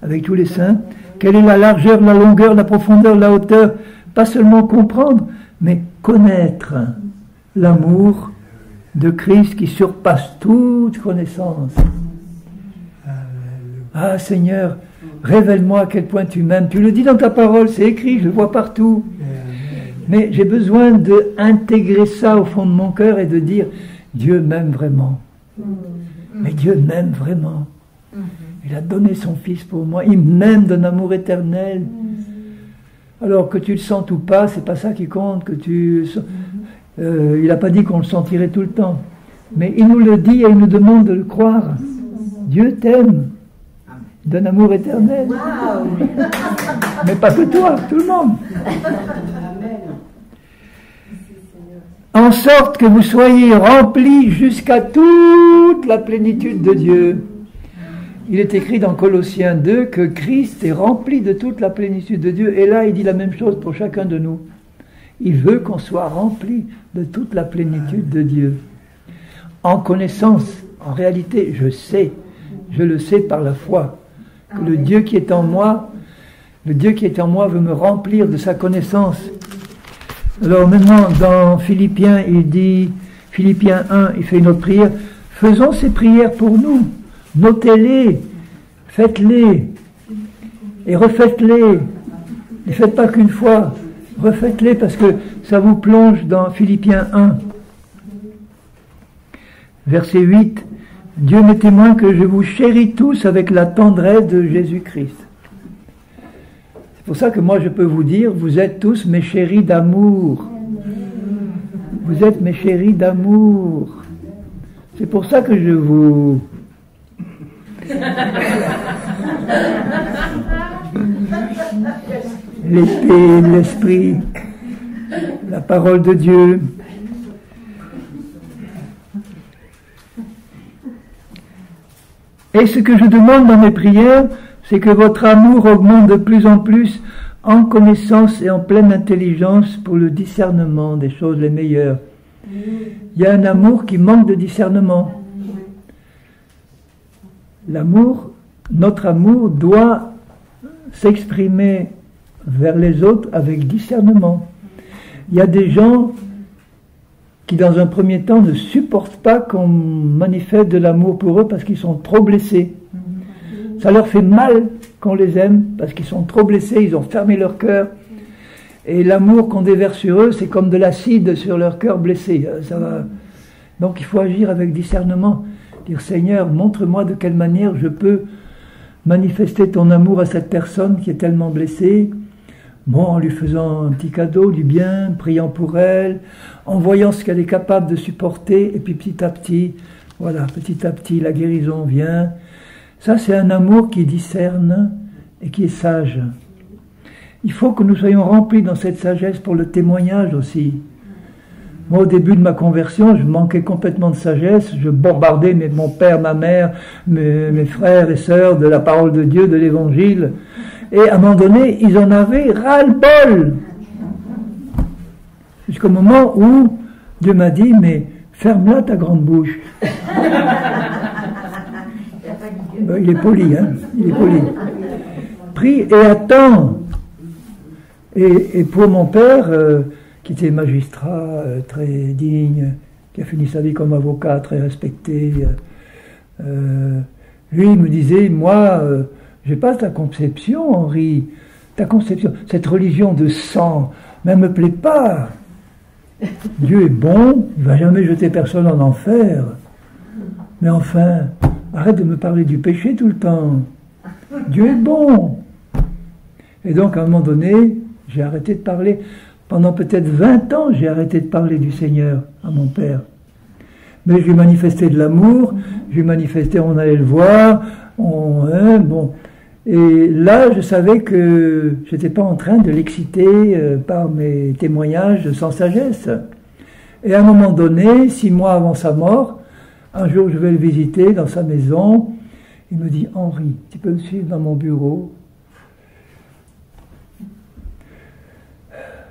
avec tous les saints, quelle est la largeur, la longueur, la profondeur, la hauteur. Pas seulement comprendre, mais connaître l'amour de Christ qui surpasse toute connaissance. Ah Seigneur, révèle-moi à quel point tu m'aimes. Tu le dis dans ta parole, c'est écrit, je le vois partout. Mais j'ai besoin d'intégrer ça au fond de mon cœur et de dire, Dieu m'aime vraiment. Mais Dieu m'aime vraiment. Il a donné son Fils pour moi. Il m'aime d'un amour éternel. Alors que tu le sentes ou pas, c'est pas ça qui compte. Il n'a pas dit qu'on le sentirait tout le temps. Mais il nous le dit et il nous demande de le croire. Dieu t'aime d'un amour éternel. Mais pas que toi, tout le monde. En sorte que vous soyez remplis jusqu'à toute la plénitude de Dieu. Il est écrit dans Colossiens 2 que Christ est rempli de toute la plénitude de Dieu. Et là, il dit la même chose pour chacun de nous. Il veut qu'on soit rempli de toute la plénitude de Dieu. En connaissance, en réalité, je le sais par la foi, que le Dieu qui est en moi veut me remplir de sa connaissance. Alors maintenant, dans Philippiens, il dit, Philippiens 1, il fait une autre prière, faisons ces prières pour nous, notez-les, faites-les, et refaites-les, ne les faites pas qu'une fois, refaites-les parce que ça vous plonge dans Philippiens 1, verset 8, Dieu m'est témoin que je vous chéris tous avec la tendresse de Jésus-Christ. C'est pour ça que moi je peux vous dire, vous êtes tous mes chéris d'amour. Vous êtes mes chéris d'amour. C'est pour ça que je vous... L'épée, l'esprit, la parole de Dieu. Et ce que je demande dans mes prières, c'est que votre amour augmente de plus en plus en connaissance et en pleine intelligence pour le discernement des choses les meilleures. Il y a un amour qui manque de discernement. L'amour, notre amour doit s'exprimer vers les autres avec discernement. Il y a des gens qui dans un premier temps ne supportent pas qu'on manifeste de l'amour pour eux parce qu'ils sont trop blessés. Ça leur fait mal qu'on les aime parce qu'ils sont trop blessés, ils ont fermé leur cœur. Et l'amour qu'on déverse sur eux, c'est comme de l'acide sur leur cœur blessé. Ça va. Donc il faut agir avec discernement. Dire Seigneur, montre-moi de quelle manière je peux manifester ton amour à cette personne qui est tellement blessée. Bon, en lui faisant un petit cadeau, du bien, priant pour elle, en voyant ce qu'elle est capable de supporter, et puis petit à petit, la guérison vient. Ça, c'est un amour qui discerne et qui est sage. Il faut que nous soyons remplis dans cette sagesse pour le témoignage aussi. Moi, au début de ma conversion, je manquais complètement de sagesse. Je bombardais mon père, ma mère, mes frères et sœurs de la parole de Dieu, de l'Évangile. Et à un moment donné, ils en avaient ras-le-bol. Jusqu'au moment où Dieu m'a dit, mais ferme-la ta grande bouche. Il est poli, hein. Il est poli. Prie et attends. Et pour mon père, qui était magistrat, très digne, qui a fini sa vie comme avocat, très respecté, lui, il me disait, moi, j'ai pas ta conception, Henri, ta conception, cette religion de sang, mais elle me plaît pas. Dieu est bon, il va jamais jeter personne en enfer. Mais enfin, arrête de me parler du péché tout le temps. Dieu est bon. Et donc, à un moment donné, j'ai arrêté de parler. Pendant peut-être 20 ans, j'ai arrêté de parler du Seigneur à mon père. Mais je lui manifestais de l'amour, je lui manifestais, on allait le voir, bon. Et là, je savais que je n'étais pas en train de l'exciter par mes témoignages sans sagesse. Et à un moment donné, 6 mois avant sa mort, un jour je vais le visiter dans sa maison, il me dit « Henri, tu peux me suivre dans mon bureau ?»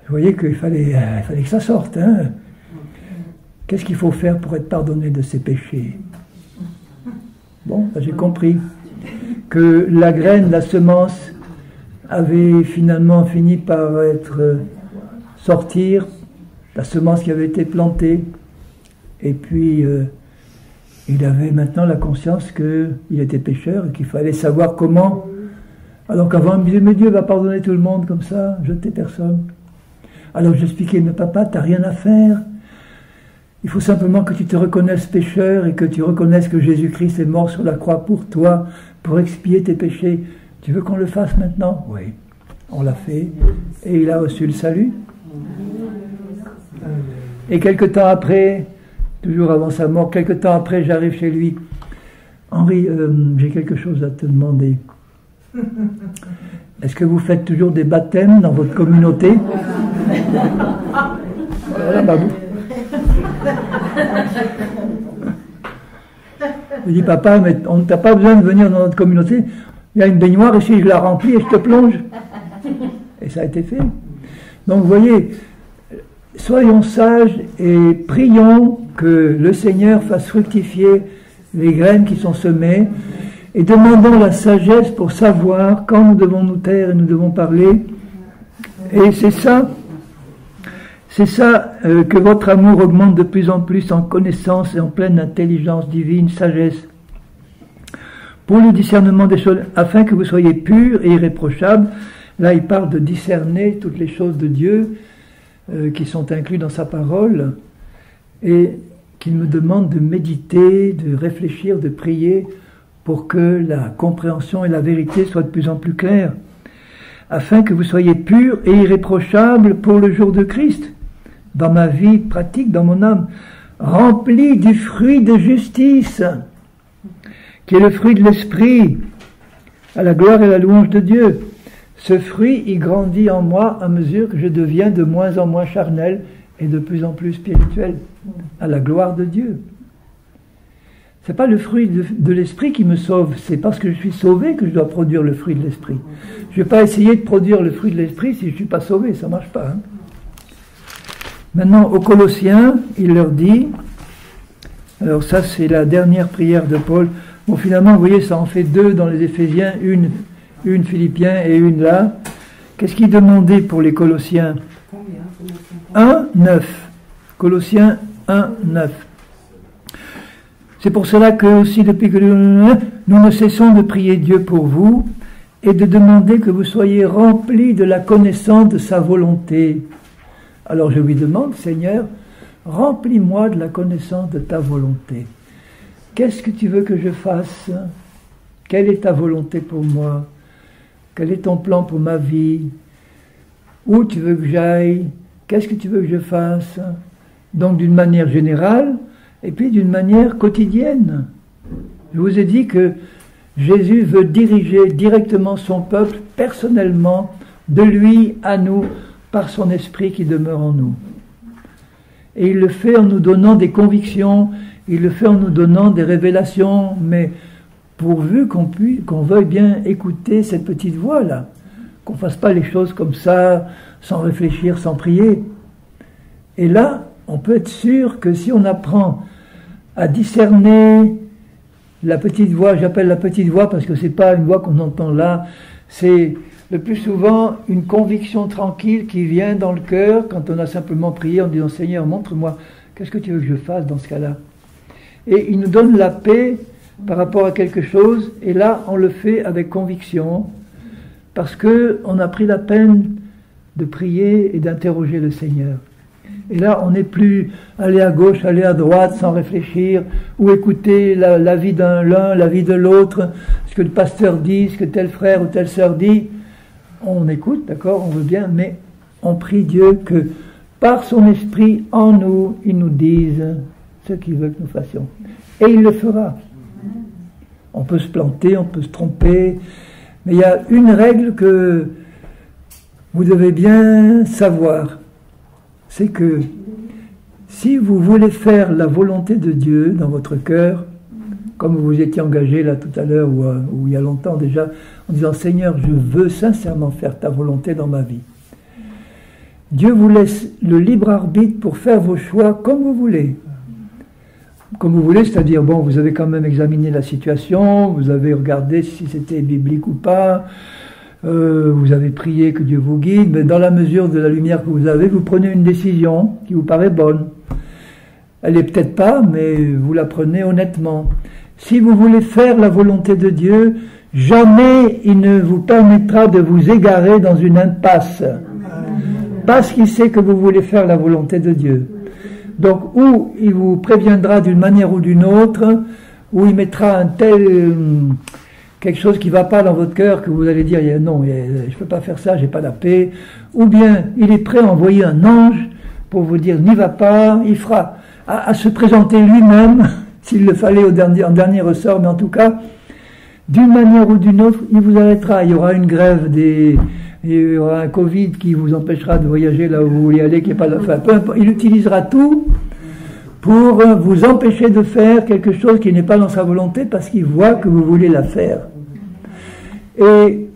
Vous voyez qu'il fallait que ça sorte. Hein. Qu'est-ce qu'il faut faire pour être pardonné de ses péchés? Bon, j'ai compris que la graine, la semence, avait finalement fini par sortir, la semence qui avait été plantée, et puis il avait maintenant la conscience qu'il était pécheur et qu'il fallait savoir comment. Alors qu'avant, il me disait, mais Dieu va pardonner tout le monde comme ça, jeter personne. Alors j'expliquais, mais papa, t'as rien à faire. Il faut simplement que tu te reconnaisses pécheur et que tu reconnaisses que Jésus-Christ est mort sur la croix pour toi, pour expier tes péchés. Tu veux qu'on le fasse maintenant? Oui. On l'a fait. Et il a reçu le salut. Et quelque temps après, toujours avant sa mort, quelque temps après, j'arrive chez lui. Henri, j'ai quelque chose à te demander. Est-ce que vous faites toujours des baptêmes dans votre communauté? Voilà, bah vous. Je dis, papa, mais on ne t'a pas besoin de venir dans notre communauté. Il y a une baignoire ici, je la remplis et je te plonge. Et ça a été fait. Donc vous voyez, soyons sages et prions que le Seigneur fasse fructifier les graines qui sont semées et demandons la sagesse pour savoir quand nous devons nous taire et nous devons parler. Et c'est ça que votre amour augmente de plus en plus en connaissance et en pleine intelligence divine, sagesse, pour le discernement des choses, afin que vous soyez purs et irréprochables. Là, il parle de discerner toutes les choses de Dieu qui sont incluses dans sa parole, et qu'il me demande de méditer, de réfléchir, de prier, pour que la compréhension et la vérité soient de plus en plus claires, afin que vous soyez purs et irréprochables pour le jour de Christ, dans ma vie pratique, dans mon âme, remplis du fruit de justice, qui est le fruit de l'esprit, à la gloire et la louange de Dieu. Ce fruit, il grandit en moi à mesure que je deviens de moins en moins charnel et de plus en plus spirituel, à la gloire de Dieu. C'est pas le fruit de l'esprit qui me sauve, c'est parce que je suis sauvé que je dois produire le fruit de l'esprit. Je ne vais pas essayer de produire le fruit de l'esprit si je ne suis pas sauvé, ça ne marche pas. Hein. Maintenant, aux Colossiens, il leur dit, alors ça c'est la dernière prière de Paul, bon finalement vous voyez ça en fait deux dans les Éphésiens, une Philippiens et une là. Qu'est-ce qu'il demandait pour les Colossiens? 1, 9. Colossiens 1, 9. C'est pour cela que aussi depuis que nous ne cessons de prier Dieu pour vous et de demander que vous soyez remplis de la connaissance de sa volonté. Alors je lui demande, Seigneur, remplis-moi de la connaissance de ta volonté. Qu'est-ce que tu veux que je fasse? Quelle est ta volonté pour moi? Quel est ton plan pour ma vie? Où tu veux que j'aille? Qu'est-ce que tu veux que je fasse? Donc d'une manière générale, et puis d'une manière quotidienne. Je vous ai dit que Jésus veut diriger directement son peuple, personnellement, de lui à nous, par son esprit qui demeure en nous. Et il le fait en nous donnant des convictions, il le fait en nous donnant des révélations, mais pourvu qu'on veuille bien écouter cette petite voix-là, qu'on ne fasse pas les choses comme ça, sans réfléchir, sans prier. Et là, on peut être sûr que si on apprend à discerner la petite voix, j'appelle la petite voix parce que ce n'est pas une voix qu'on entend là, c'est le plus souvent une conviction tranquille qui vient dans le cœur quand on a simplement prié en disant « Seigneur, montre-moi, qu'est-ce que tu veux que je fasse dans ce cas-là » Et il nous donne la paix par rapport à quelque chose, et là on le fait avec conviction, parce qu'on a pris la peine de prier et d'interroger le Seigneur. Et là, on n'est plus aller à gauche, aller à droite sans réfléchir, ou écouter l'avis d'un l'un, l'avis de l'autre, ce que le pasteur dit, ce que tel frère ou telle sœur dit. On écoute, d'accord, on veut bien, mais on prie Dieu que par son esprit en nous, il nous dise ce qu'il veut que nous fassions. Et il le fera. On peut se planter, on peut se tromper, mais il y a une règle que vous devez bien savoir. C'est que si vous voulez faire la volonté de Dieu dans votre cœur, comme vous vous étiez engagé là tout à l'heure ou il y a longtemps déjà, en disant « Seigneur, je veux sincèrement faire ta volonté dans ma vie », Dieu vous laisse le libre arbitre pour faire vos choix comme vous voulez. Comme vous voulez, c'est-à-dire, bon, vous avez quand même examiné la situation, vous avez regardé si c'était biblique ou pas, vous avez prié que Dieu vous guide, mais dans la mesure de la lumière que vous avez, vous prenez une décision qui vous paraît bonne. Elle n'est peut-être pas, mais vous la prenez honnêtement. Si vous voulez faire la volonté de Dieu, jamais il ne vous permettra de vous égarer dans une impasse. Parce qu'il sait que vous voulez faire la volonté de Dieu. Donc, ou il vous préviendra d'une manière ou d'une autre, ou il mettra quelque chose qui ne va pas dans votre cœur, que vous allez dire, non, je ne peux pas faire ça, j'ai pas la paix. Ou bien, il est prêt à envoyer un ange pour vous dire, n'y va pas, il fera, à se présenter lui-même, s'il le fallait en dernier ressort, mais en tout cas, d'une manière ou d'une autre, il vous arrêtera. Il y aura une grève il y aura un Covid qui vous empêchera de voyager là où vous voulez aller, qui n'est pas la fin. Peu importe, il utilisera tout pour vous empêcher de faire quelque chose qui n'est pas dans sa volonté parce qu'il voit que vous voulez la faire. Et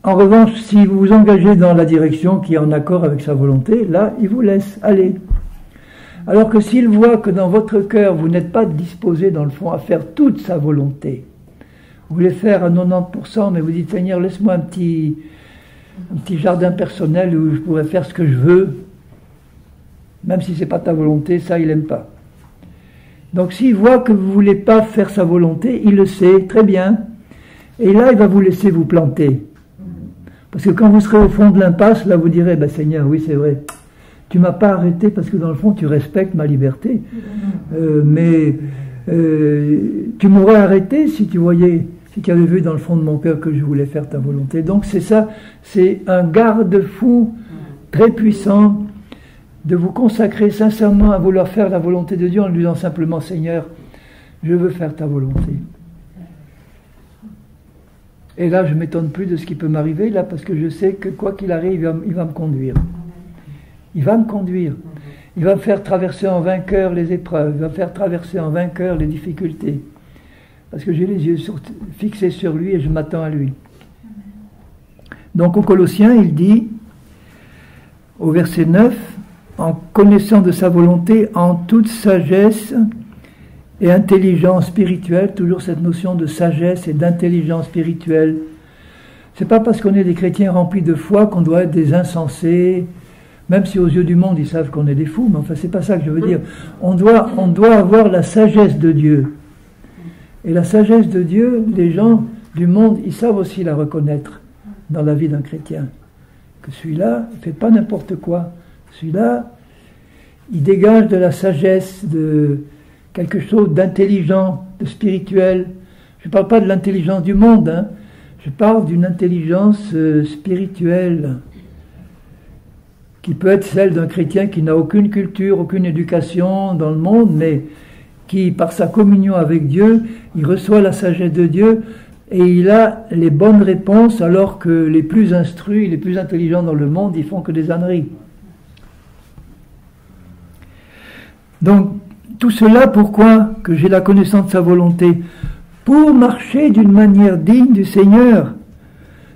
en revanche, si vous vous engagez dans la direction qui est en accord avec sa volonté, là, il vous laisse aller. Alors que s'il voit que dans votre cœur, vous n'êtes pas disposé, dans le fond, à faire toute sa volonté, vous voulez faire à 90%, mais vous dites, Seigneur, laisse-moi un petit jardin personnel où je pourrais faire ce que je veux, même si ce n'est pas ta volonté, ça, il n'aime pas. Donc s'il voit que vous ne voulez pas faire sa volonté, il le sait, très bien, et là, il va vous laisser vous planter. Parce que quand vous serez au fond de l'impasse, là, vous direz, Seigneur, oui, c'est vrai, tu ne m'as pas arrêté parce que dans le fond, tu respectes ma liberté, mais tu m'aurais arrêté si tu avais vu dans le fond de mon cœur que je voulais faire ta volonté. Donc c'est ça, c'est un garde-fou très puissant de vous consacrer sincèrement à vouloir faire la volonté de Dieu en lui disant simplement, Seigneur, je veux faire ta volonté. Et là, je ne m'étonne plus de ce qui peut m'arriver, là, parce que je sais que quoi qu'il arrive, il va me conduire. Il va me conduire. Il va me faire traverser en vainqueur les épreuves, il va me faire traverser en vainqueur les difficultés. Parce que j'ai les yeux fixés sur lui et je m'attends à lui. Donc aux Colossiens, il dit, au verset 9, en connaissant de sa volonté en toute sagesse et intelligence spirituelle, toujours cette notion de sagesse et d'intelligence spirituelle. C'est pas parce qu'on est des chrétiens remplis de foi qu'on doit être des insensés, même si aux yeux du monde ils savent qu'on est des fous, mais enfin c'est pas ça que je veux dire. On doit avoir la sagesse de Dieu. Et la sagesse de Dieu, les gens du monde, ils savent aussi la reconnaître dans la vie d'un chrétien. Que celui-là ne fait pas n'importe quoi. Celui-là, il dégage de la sagesse, de quelque chose d'intelligent, de spirituel. Je ne parle pas de l'intelligence du monde, hein. Je parle d'une intelligence spirituelle qui peut être celle d'un chrétien qui n'a aucune culture, aucune éducation dans le monde, mais qui, par sa communion avec Dieu, il reçoit la sagesse de Dieu et il a les bonnes réponses, alors que les plus instruits, les plus intelligents dans le monde, ils font que des âneries. Donc, tout cela, pourquoi que j'ai la connaissance de sa volonté? Pour marcher d'une manière digne du Seigneur.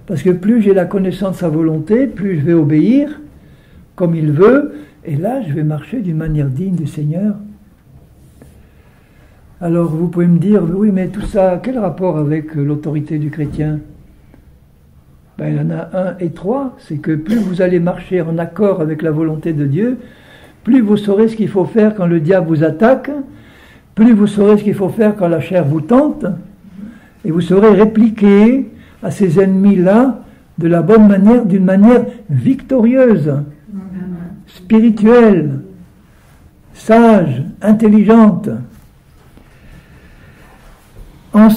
Parce que plus j'ai la connaissance de sa volonté, plus je vais obéir comme il veut, et là, je vais marcher d'une manière digne du Seigneur. Alors vous pouvez me dire, oui, mais tout ça, quel rapport avec l'autorité du chrétien? Il y en a un et trois, c'est que plus vous allez marcher en accord avec la volonté de Dieu, plus vous saurez ce qu'il faut faire quand le diable vous attaque, plus vous saurez ce qu'il faut faire quand la chair vous tente, et vous saurez répliquer à ces ennemis-là de la bonne manière, d'une manière victorieuse, spirituelle, sage, intelligente. En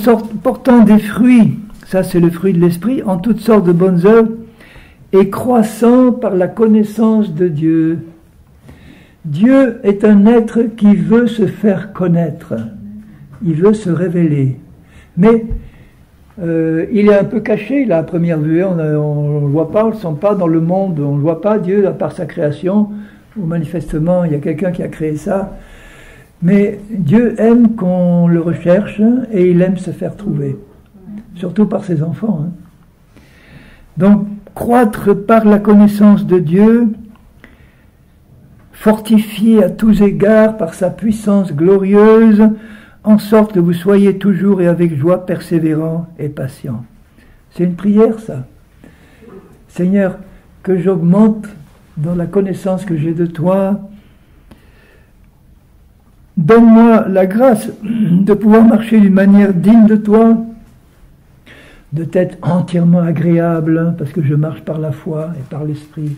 portant des fruits, ça c'est le fruit de l'esprit, en toutes sortes de bonnes œuvres, et croissant par la connaissance de Dieu. Dieu est un être qui veut se faire connaître, il veut se révéler, mais il est un peu caché, là, à première vue, on ne le voit pas, on ne le sent pas dans le monde, on ne le voit pas, Dieu, à part sa création, ou manifestement il y a quelqu'un qui a créé ça. Mais Dieu aime qu'on le recherche et il aime se faire trouver, surtout par ses enfants. Donc, croître par la connaissance de Dieu, fortifié à tous égards par sa puissance glorieuse, en sorte que vous soyez toujours et avec joie persévérants et patients. C'est une prière, ça. Seigneur, que j'augmente dans la connaissance que j'ai de toi. Donne-moi la grâce de pouvoir marcher d'une manière digne de toi, de t'être entièrement agréable, parce que je marche par la foi et par l'esprit.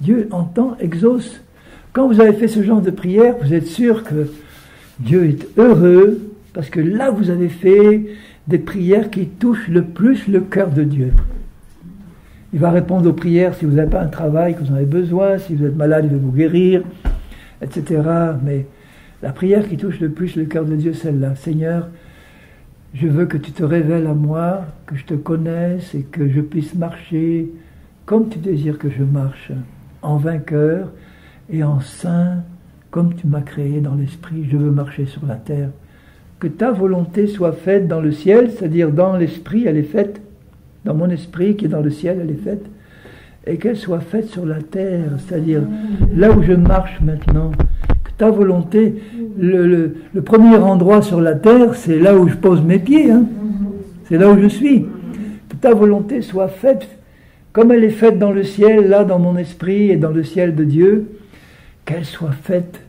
Dieu entend, exauce. Quand vous avez fait ce genre de prière, vous êtes sûr que Dieu est heureux, parce que là vous avez fait des prières qui touchent le plus le cœur de Dieu. Il va répondre aux prières si vous n'avez pas un travail que vous en avez besoin, si vous êtes malade, il va vous guérir, etc. Mais la prière qui touche le plus le cœur de Dieu, celle-là. Seigneur, je veux que tu te révèles à moi, que je te connaisse et que je puisse marcher comme tu désires que je marche, en vainqueur et en saint, comme tu m'as créé dans l'esprit. Je veux marcher sur la terre. Que ta volonté soit faite dans le ciel, c'est-à-dire dans l'esprit, elle est faite, dans mon esprit qui est dans le ciel, elle est faite, et qu'elle soit faite sur la terre, c'est-à-dire là où je marche maintenant. Que ta volonté, le premier endroit sur la terre, c'est là où je pose mes pieds, hein. C'est là où je suis. Que ta volonté soit faite comme elle est faite dans le ciel, là dans mon esprit et dans le ciel de Dieu, qu'elle soit faite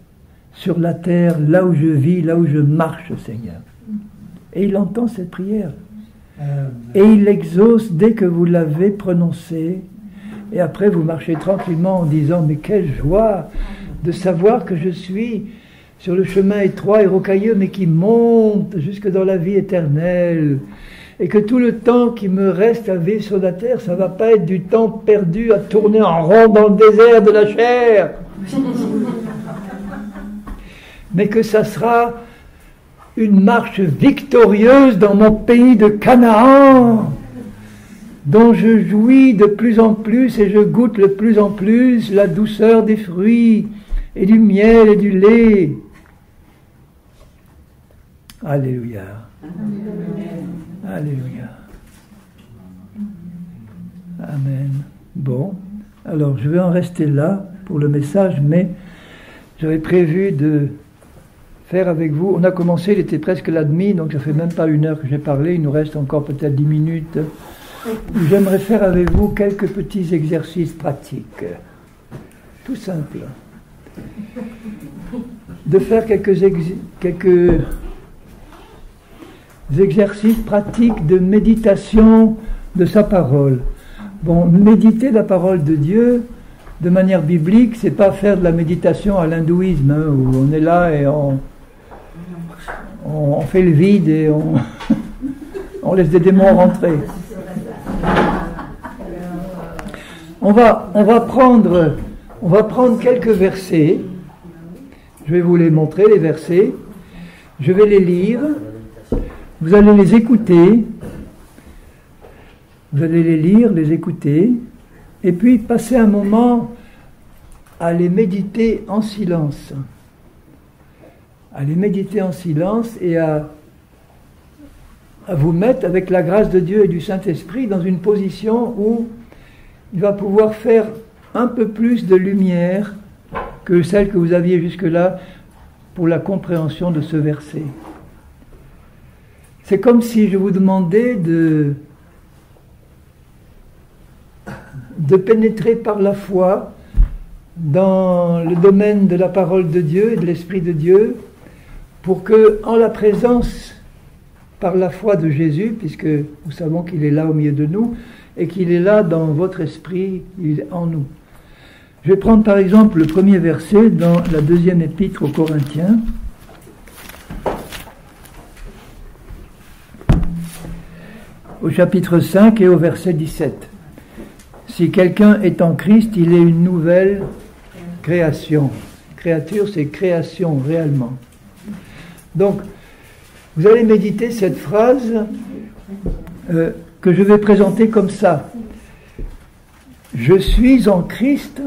sur la terre, là où je vis, là où je marche, Seigneur. Et il entend cette prière. Et il l'exauce dès que vous l'avez prononcée. Et après, vous marchez tranquillement en disant, mais quelle joie de savoir que je suis sur le chemin étroit et rocailleux, mais qui monte jusque dans la vie éternelle. Et que tout le temps qui me reste à vivre sur la terre, ça ne va pas être du temps perdu à tourner en rond dans le désert de la chair. Mais que ça sera une marche victorieuse dans mon pays de Canaan, dont je jouis de plus en plus et je goûte de plus en plus la douceur des fruits et du miel et du lait. Alléluia. Alléluia. Amen. Bon, alors je vais en rester là pour le message, mais j'avais prévu de faire avec vous. On a commencé, il était presque la demi, donc ça fait même pas 1 heure que j'ai parlé, il nous reste encore peut-être 10 minutes. J'aimerais faire avec vous quelques petits exercices pratiques, tout simple. De faire quelques exercices pratiques de méditation de sa parole. Bon, méditer la parole de Dieu de manière biblique, c'est pas faire de la méditation à l'hindouisme, hein, où on est là et on fait le vide et on laisse des démons rentrer. On va prendre quelques versets. Je vais vous les montrer, les versets. Je vais les lire. Vous allez les écouter. Vous allez les lire, les écouter. Et puis passer un moment à les méditer en silence. À les méditer en silence et à vous mettre avec la grâce de Dieu et du Saint-Esprit dans une position où il va pouvoir faire un peu plus de lumière que celle que vous aviez jusque-là pour la compréhension de ce verset. C'est comme si je vous demandais de pénétrer par la foi dans le domaine de la parole de Dieu et de l'Esprit de Dieu, pour que, en la présence, par la foi de Jésus, puisque nous savons qu'il est là au milieu de nous, et qu'il est là dans votre esprit, il est en nous. Je vais prendre par exemple le premier verset dans la 2e épître aux Corinthiens. Au chapitre 5 et au verset 17. Si quelqu'un est en Christ, il est une nouvelle création. Créature, c'est création réellement. Donc, vous allez méditer cette phrase que je vais présenter comme ça. Je suis en Christ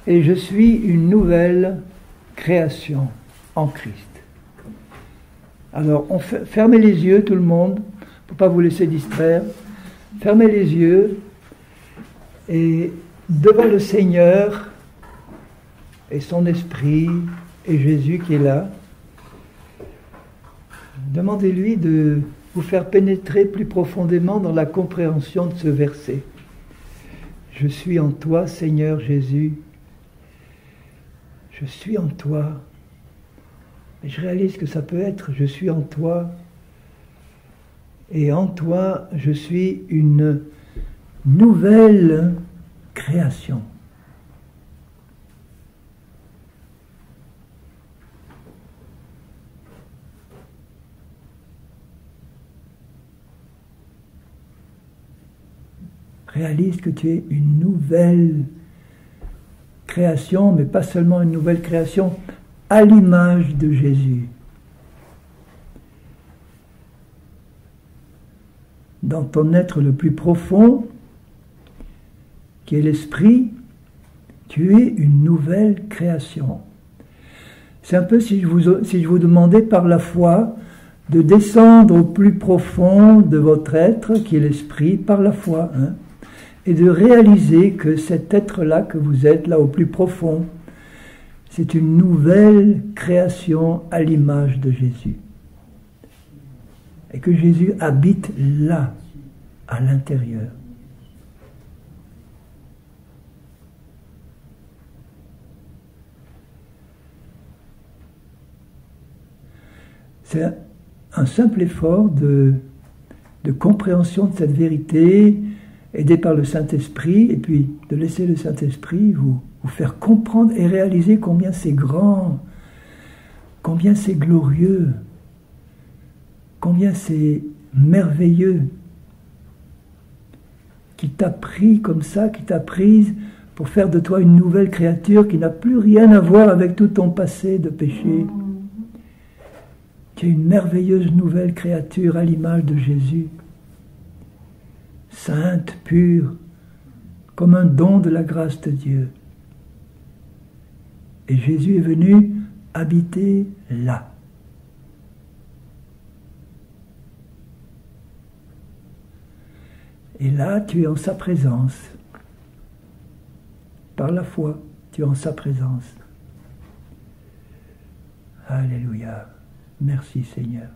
et je suis une nouvelle création en Christ. Alors, fermez les yeux, tout le monde, pour ne pas vous laisser distraire. Fermez les yeux et devant le Seigneur, et son esprit et Jésus qui est là. Demandez-lui de vous faire pénétrer plus profondément dans la compréhension de ce verset. Je suis en toi, Seigneur Jésus. Je suis en toi. Et je réalise que ça peut être, je suis en toi. Et en toi, je suis une nouvelle création. Réalise que tu es une nouvelle création, mais pas seulement une nouvelle création, à l'image de Jésus. Dans ton être le plus profond, qui est l'esprit, tu es une nouvelle création. C'est un peu si je vous demandais par la foi de descendre au plus profond de votre être, qui est l'esprit, par la foi, hein, et de réaliser que cet être-là que vous êtes, là au plus profond, c'est une nouvelle création à l'image de Jésus. Et que Jésus habite là, à l'intérieur. C'est un simple effort de compréhension de cette vérité, aidé par le Saint-Esprit, et puis de laisser le Saint-Esprit vous faire comprendre et réaliser combien c'est grand, combien c'est glorieux, combien c'est merveilleux, qui t'a pris comme ça, qui t'a prise pour faire de toi une nouvelle créature qui n'a plus rien à voir avec tout ton passé de péché. Tu es une merveilleuse nouvelle créature à l'image de Jésus, sainte, pure, comme un don de la grâce de Dieu. Et Jésus est venu habiter là. Et là, tu es en sa présence. Par la foi, tu es en sa présence. Alléluia. Merci Seigneur.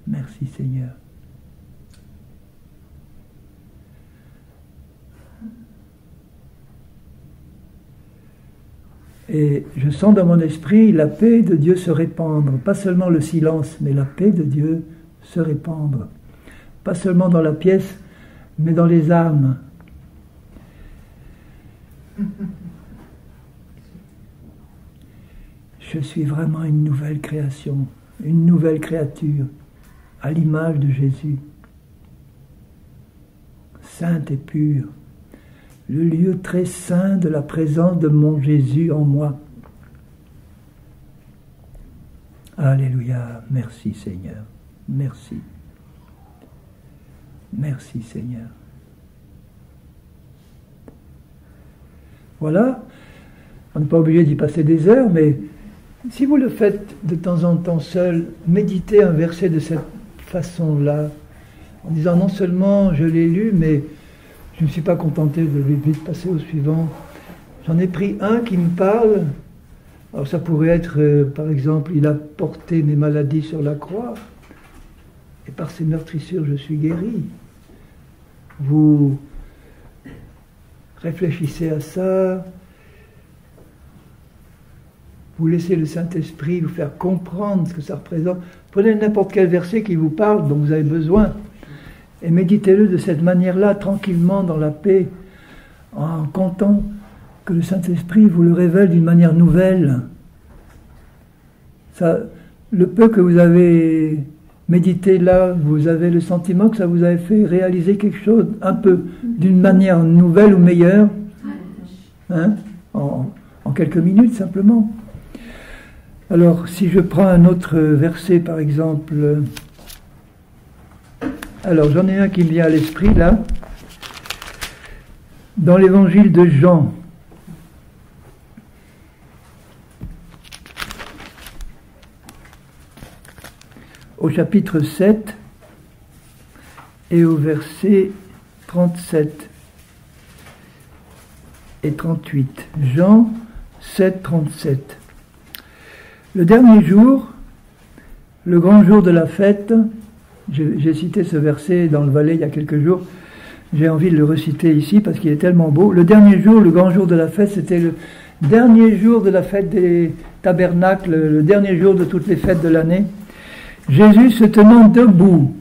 Merci Seigneur. Et je sens dans mon esprit la paix de Dieu se répandre, pas seulement le silence, mais la paix de Dieu se répandre. Pas seulement dans la pièce, mais dans les âmes. Je suis vraiment une nouvelle création, une nouvelle créature, à l'image de Jésus. Sainte et pure, le lieu très saint de la présence de mon Jésus en moi. Alléluia, merci Seigneur, merci. Merci Seigneur. Voilà, on n'est pas obligé d'y passer des heures, mais si vous le faites de temps en temps seul, méditez un verset de cette façon-là, en disant non seulement je l'ai lu, mais je ne me suis pas contenté de vite passer au suivant. J'en ai pris un qui me parle. Alors ça pourrait être, par exemple, il a porté mes maladies sur la croix, et par ses meurtrissures je suis guéri. Vous réfléchissez à ça, vous laissez le Saint-Esprit vous faire comprendre ce que ça représente. Prenez n'importe quel verset qui vous parle, dont vous avez besoin, et méditez-le de cette manière-là, tranquillement, dans la paix, en comptant que le Saint-Esprit vous le révèle d'une manière nouvelle. Ça, le peu que vous avez médité là, vous avez le sentiment que ça vous avait fait réaliser quelque chose, un peu, d'une manière nouvelle ou meilleure, hein, en quelques minutes simplement. Alors, si je prends un autre verset, par exemple, alors j'en ai un qui me vient à l'esprit là, dans l'évangile de Jean. Au chapitre 7 et au verset 37. et 38. Jean 7, 37. Le dernier jour, le grand jour de la fête, j'ai cité ce verset dans le Valais il y a quelques jours, j'ai envie de le reciter ici parce qu'il est tellement beau. Le dernier jour, le grand jour de la fête, c'était le dernier jour de la fête des tabernacles, le dernier jour de toutes les fêtes de l'année. Jésus, se tenant debout,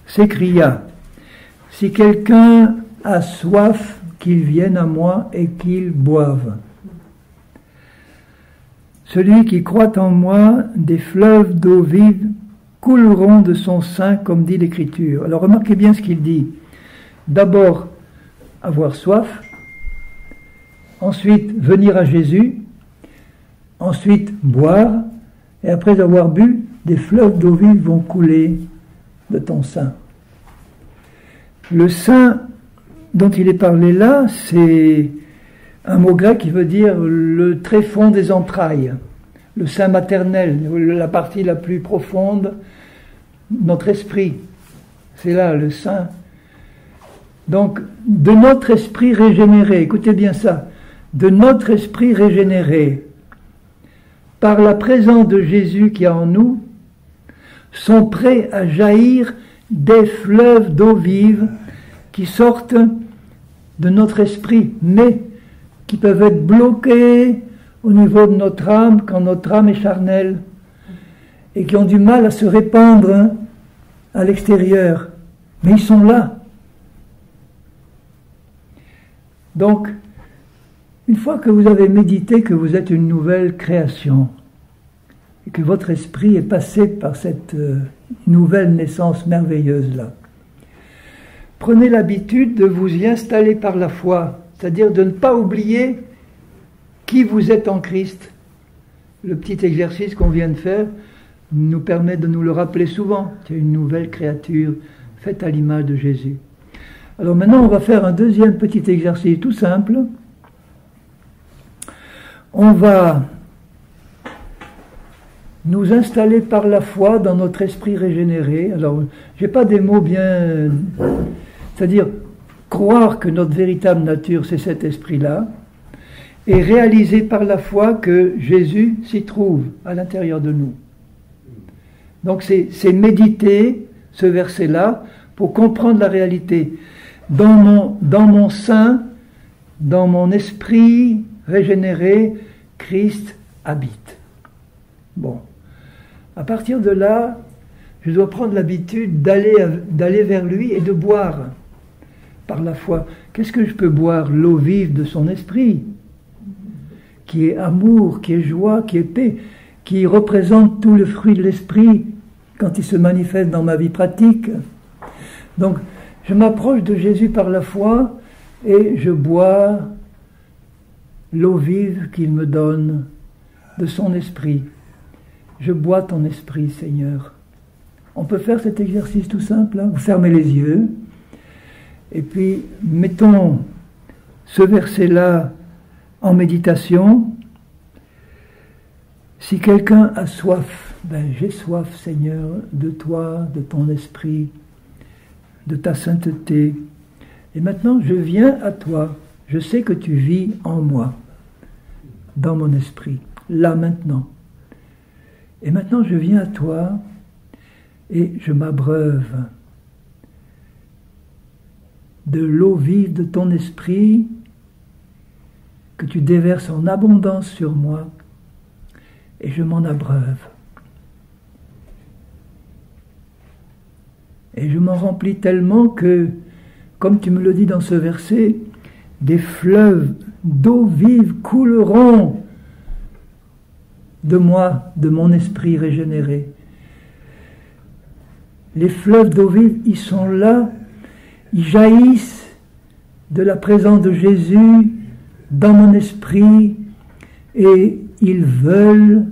s'écria, « Si quelqu'un a soif, qu'il vienne à moi et qu'il boive. Celui qui croit en moi, des fleuves d'eau vive couleront de son sein, comme dit l'Écriture. » Alors remarquez bien ce qu'il dit. D'abord, avoir soif, ensuite venir à Jésus, ensuite boire, et après avoir bu, des fleuves d'eau vive vont couler de ton sein. Le sein dont il est parlé là, c'est un mot grec qui veut dire le tréfonds des entrailles, le sein maternel, la partie la plus profonde, notre esprit. C'est là le sein. Donc, de notre esprit régénéré, écoutez bien ça, de notre esprit régénéré, par la présence de Jésus qui est en nous, sont prêts à jaillir des fleuves d'eau vive qui sortent de notre esprit, mais qui peuvent être bloqués au niveau de notre âme quand notre âme est charnelle et qui ont du mal à se répandre à l'extérieur. Mais ils sont là. Donc, une fois que vous avez médité que vous êtes une nouvelle création et que votre esprit est passé par cette nouvelle naissance merveilleuse-là, prenez l'habitude de vous y installer par la foi, c'est-à-dire de ne pas oublier qui vous êtes en Christ. Le petit exercice qu'on vient de faire nous permet de nous le rappeler souvent. Tu es une nouvelle créature faite à l'image de Jésus. Alors maintenant, on va faire un deuxième petit exercice tout simple. On va nous installer par la foi dans notre esprit régénéré. Alors, je n'ai pas des mots bien... C'est-à-dire, croire que notre véritable nature, c'est cet esprit-là, et réaliser par la foi que Jésus s'y trouve à l'intérieur de nous. Donc, c'est méditer ce verset-là pour comprendre la réalité. Dans mon sein, dans mon esprit régénéré, Christ habite. Bon. À partir de là, je dois prendre l'habitude d'aller vers lui et de boire par la foi. Qu'est-ce que je peux boire? L'eau vive de son esprit, qui est amour, qui est joie, qui est paix, qui représente tout le fruit de l'esprit quand il se manifeste dans ma vie pratique. Donc, je m'approche de Jésus par la foi et je bois l'eau vive qu'il me donne de son esprit. Je bois ton esprit, Seigneur. On peut faire cet exercice tout simple, hein? Vous fermez les yeux et puis mettons ce verset-là en méditation. Si quelqu'un a soif, j'ai soif, Seigneur, de toi, de ton esprit, de ta sainteté. Et maintenant, je viens à toi. Je sais que tu vis en moi, dans mon esprit, là maintenant. Et maintenant, je viens à toi et je m'abreuve de l'eau vive de ton esprit que tu déverses en abondance sur moi et je m'en abreuve. Et je m'en remplis tellement que, comme tu me le dis dans ce verset, des fleuves d'eau vive couleront de moi, de mon esprit régénéré. Les fleuves d'eau vive, ils sont là, ils jaillissent de la présence de Jésus dans mon esprit et ils veulent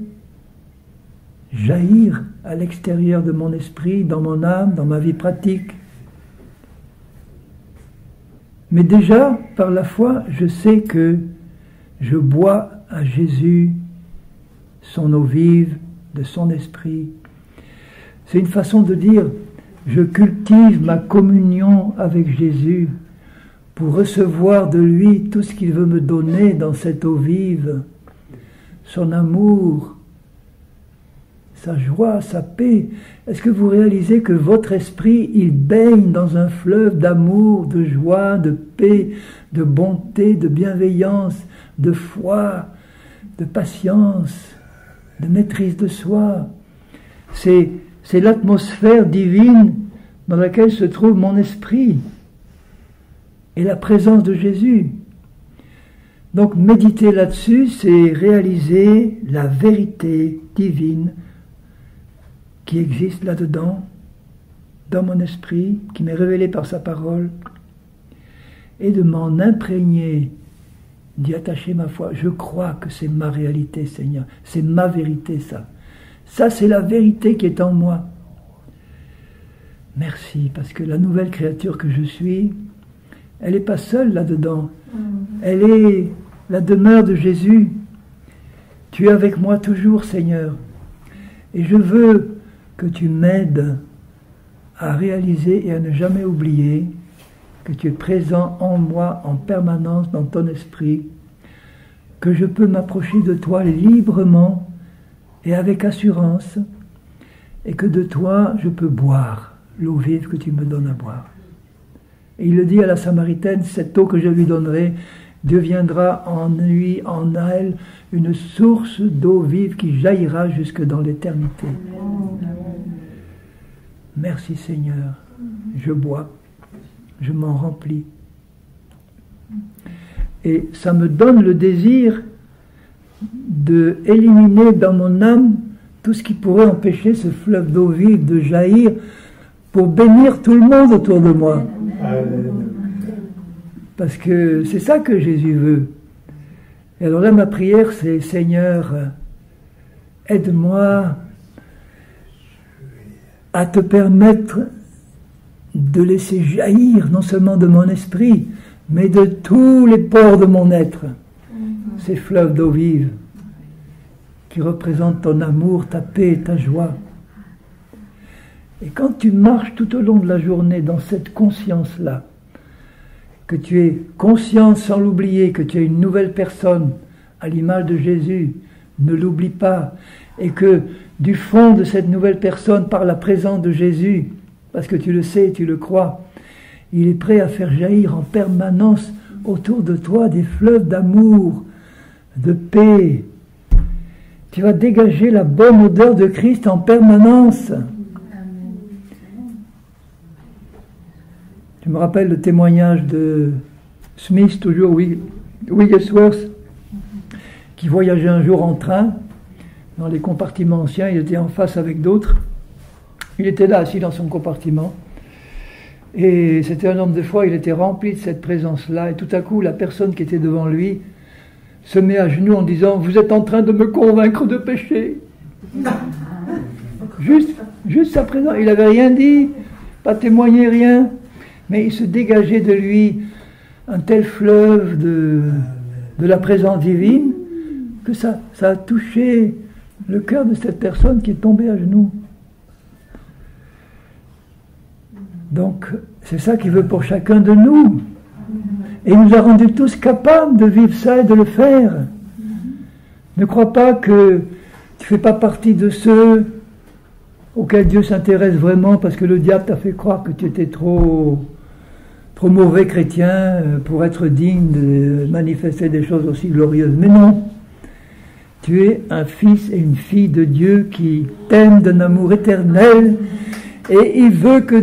jaillir à l'extérieur de mon esprit, dans mon âme, dans ma vie pratique. Mais déjà, par la foi, je sais que je bois à Jésus son eau vive de son esprit. C'est une façon de dire, je cultive ma communion avec Jésus pour recevoir de lui tout ce qu'il veut me donner dans cette eau vive, son amour, sa joie, sa paix. Est-ce que vous réalisez que votre esprit, il baigne dans un fleuve d'amour, de joie, de paix, de bonté, de bienveillance, de foi, de patience, de maîtrise de soi? C'est l'atmosphère divine dans laquelle se trouve mon esprit et la présence de Jésus. Donc méditer là-dessus, c'est réaliser la vérité divine qui existe là-dedans, dans mon esprit, qui m'est révélée par sa parole, et de m'en imprégner, d'y attacher ma foi. Je crois que c'est ma réalité, Seigneur. C'est ma vérité, ça. Ça, c'est la vérité qui est en moi. Merci, parce que la nouvelle créature que je suis, elle n'est pas seule là-dedans. Elle est la demeure de Jésus. Tu es avec moi toujours, Seigneur. Et je veux que tu m'aides à réaliser et à ne jamais oublier que tu es présent en moi en permanence dans ton esprit, que je peux m'approcher de toi librement et avec assurance, et que de toi je peux boire l'eau vive que tu me donnes à boire. Et il le dit à la Samaritaine, cette eau que je lui donnerai deviendra en lui, en elle, une source d'eau vive qui jaillira jusque dans l'éternité. Merci Seigneur, je bois, je m'en remplis. Et ça me donne le désir de éliminer dans mon âme tout ce qui pourrait empêcher ce fleuve d'eau vive de jaillir pour bénir tout le monde autour de moi. Parce que c'est ça que Jésus veut. Et alors là, ma prière, c'est Seigneur, aide-moi à te permettre de laisser jaillir non seulement de mon esprit, mais de tous les pores de mon être, ces fleuves d'eau vive qui représentent ton amour, ta paix, ta joie. Et quand tu marches tout au long de la journée dans cette conscience-là, que tu es conscient sans l'oublier, que tu es une nouvelle personne à l'image de Jésus, ne l'oublie pas, et que du fond de cette nouvelle personne, par la présence de Jésus, parce que tu le sais, tu le crois, il est prêt à faire jaillir en permanence autour de toi des fleuves d'amour, de paix. Tu vas dégager la bonne odeur de Christ en permanence. Je me rappelle le témoignage de Smith, toujours Wigglesworth, qui voyageait un jour en train, dans les compartiments anciens, il était en face avec d'autres. Il était là, assis dans son compartiment. Et c'était un homme de foi, il était rempli de cette présence-là. Et tout à coup, la personne qui était devant lui se met à genoux en disant « Vous êtes en train de me convaincre de pécher. » Juste sa présence. Il n'avait rien dit, pas témoigné, rien. Mais il se dégageait de lui un tel fleuve de la présence divine que ça a touché le cœur de cette personne qui est tombée à genoux. Donc, c'est ça qu'il veut pour chacun de nous. Et il nous a rendus tous capables de vivre ça et de le faire. Ne crois pas que tu ne fais pas partie de ceux auxquels Dieu s'intéresse vraiment parce que le diable t'a fait croire que tu étais trop mauvais chrétien pour être digne de manifester des choses aussi glorieuses. Mais non, tu es un fils et une fille de Dieu qui t'aime d'un amour éternel et il veut que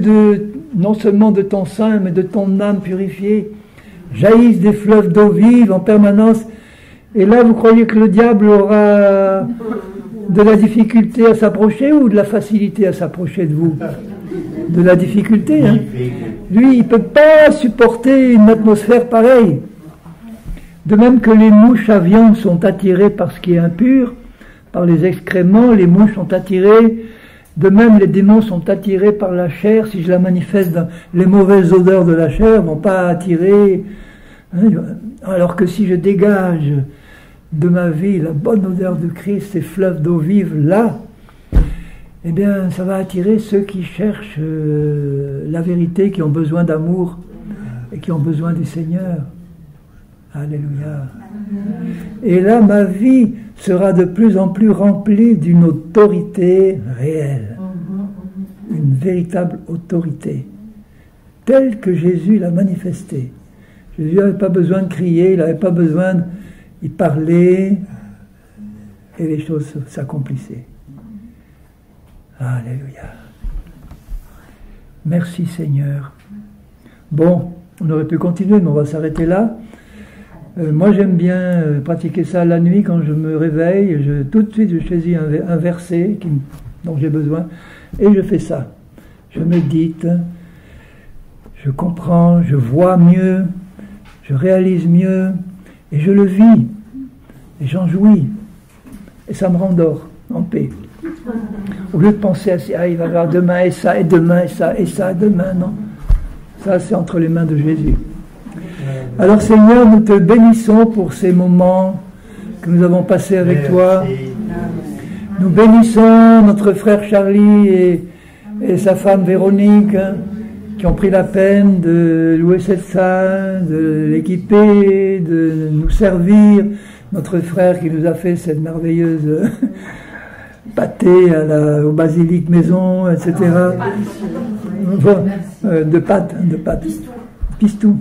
non seulement de ton sein, mais de ton âme purifiée, jaillissent des fleuves d'eau vive en permanence. Et là, vous croyez que le diable aura de la difficulté à s'approcher ou de la facilité à s'approcher de vous? De la difficulté, hein. Lui, il ne peut pas supporter une atmosphère pareille. De même que les mouches à viande sont attirées par ce qui est impur, par les excréments, les mouches sont attirées. De même, les démons sont attirés par la chair. Si je la manifeste dans les mauvaises odeurs de la chair, ne vont pas attirer. Alors que si je dégage de ma vie la bonne odeur de Christ, ces fleuves d'eau vive là, eh bien, ça va attirer ceux qui cherchent la vérité, qui ont besoin d'amour et qui ont besoin du Seigneur. Alléluia. Et là, ma vie sera de plus en plus remplie d'une autorité réelle. Une véritable autorité, telle que Jésus l'a manifestée. Jésus n'avait pas besoin de crier, il n'avait pas besoin d'y parler, et les choses s'accomplissaient. Alléluia. Merci Seigneur. Bon, on aurait pu continuer, mais on va s'arrêter là. Moi j'aime bien pratiquer ça la nuit quand je me réveille. Tout de suite je choisis un verset dont j'ai besoin et je fais ça. Je médite, je comprends, je vois mieux, je réalise mieux et je le vis et j'en jouis et ça me rendort en paix. Au lieu de penser à il va y avoir demain et ça, et demain et ça, et ça, demain, non. Ça, c'est entre les mains de Jésus. Alors Seigneur, nous te bénissons pour ces moments que nous avons passés avec toi. Nous bénissons notre frère Charlie et sa femme Véronique, qui ont pris la peine de louer cette salle, de l'équiper, de nous servir. Notre frère qui nous a fait cette merveilleuse pâté au basilic maison, etc. De pâte. Pistou.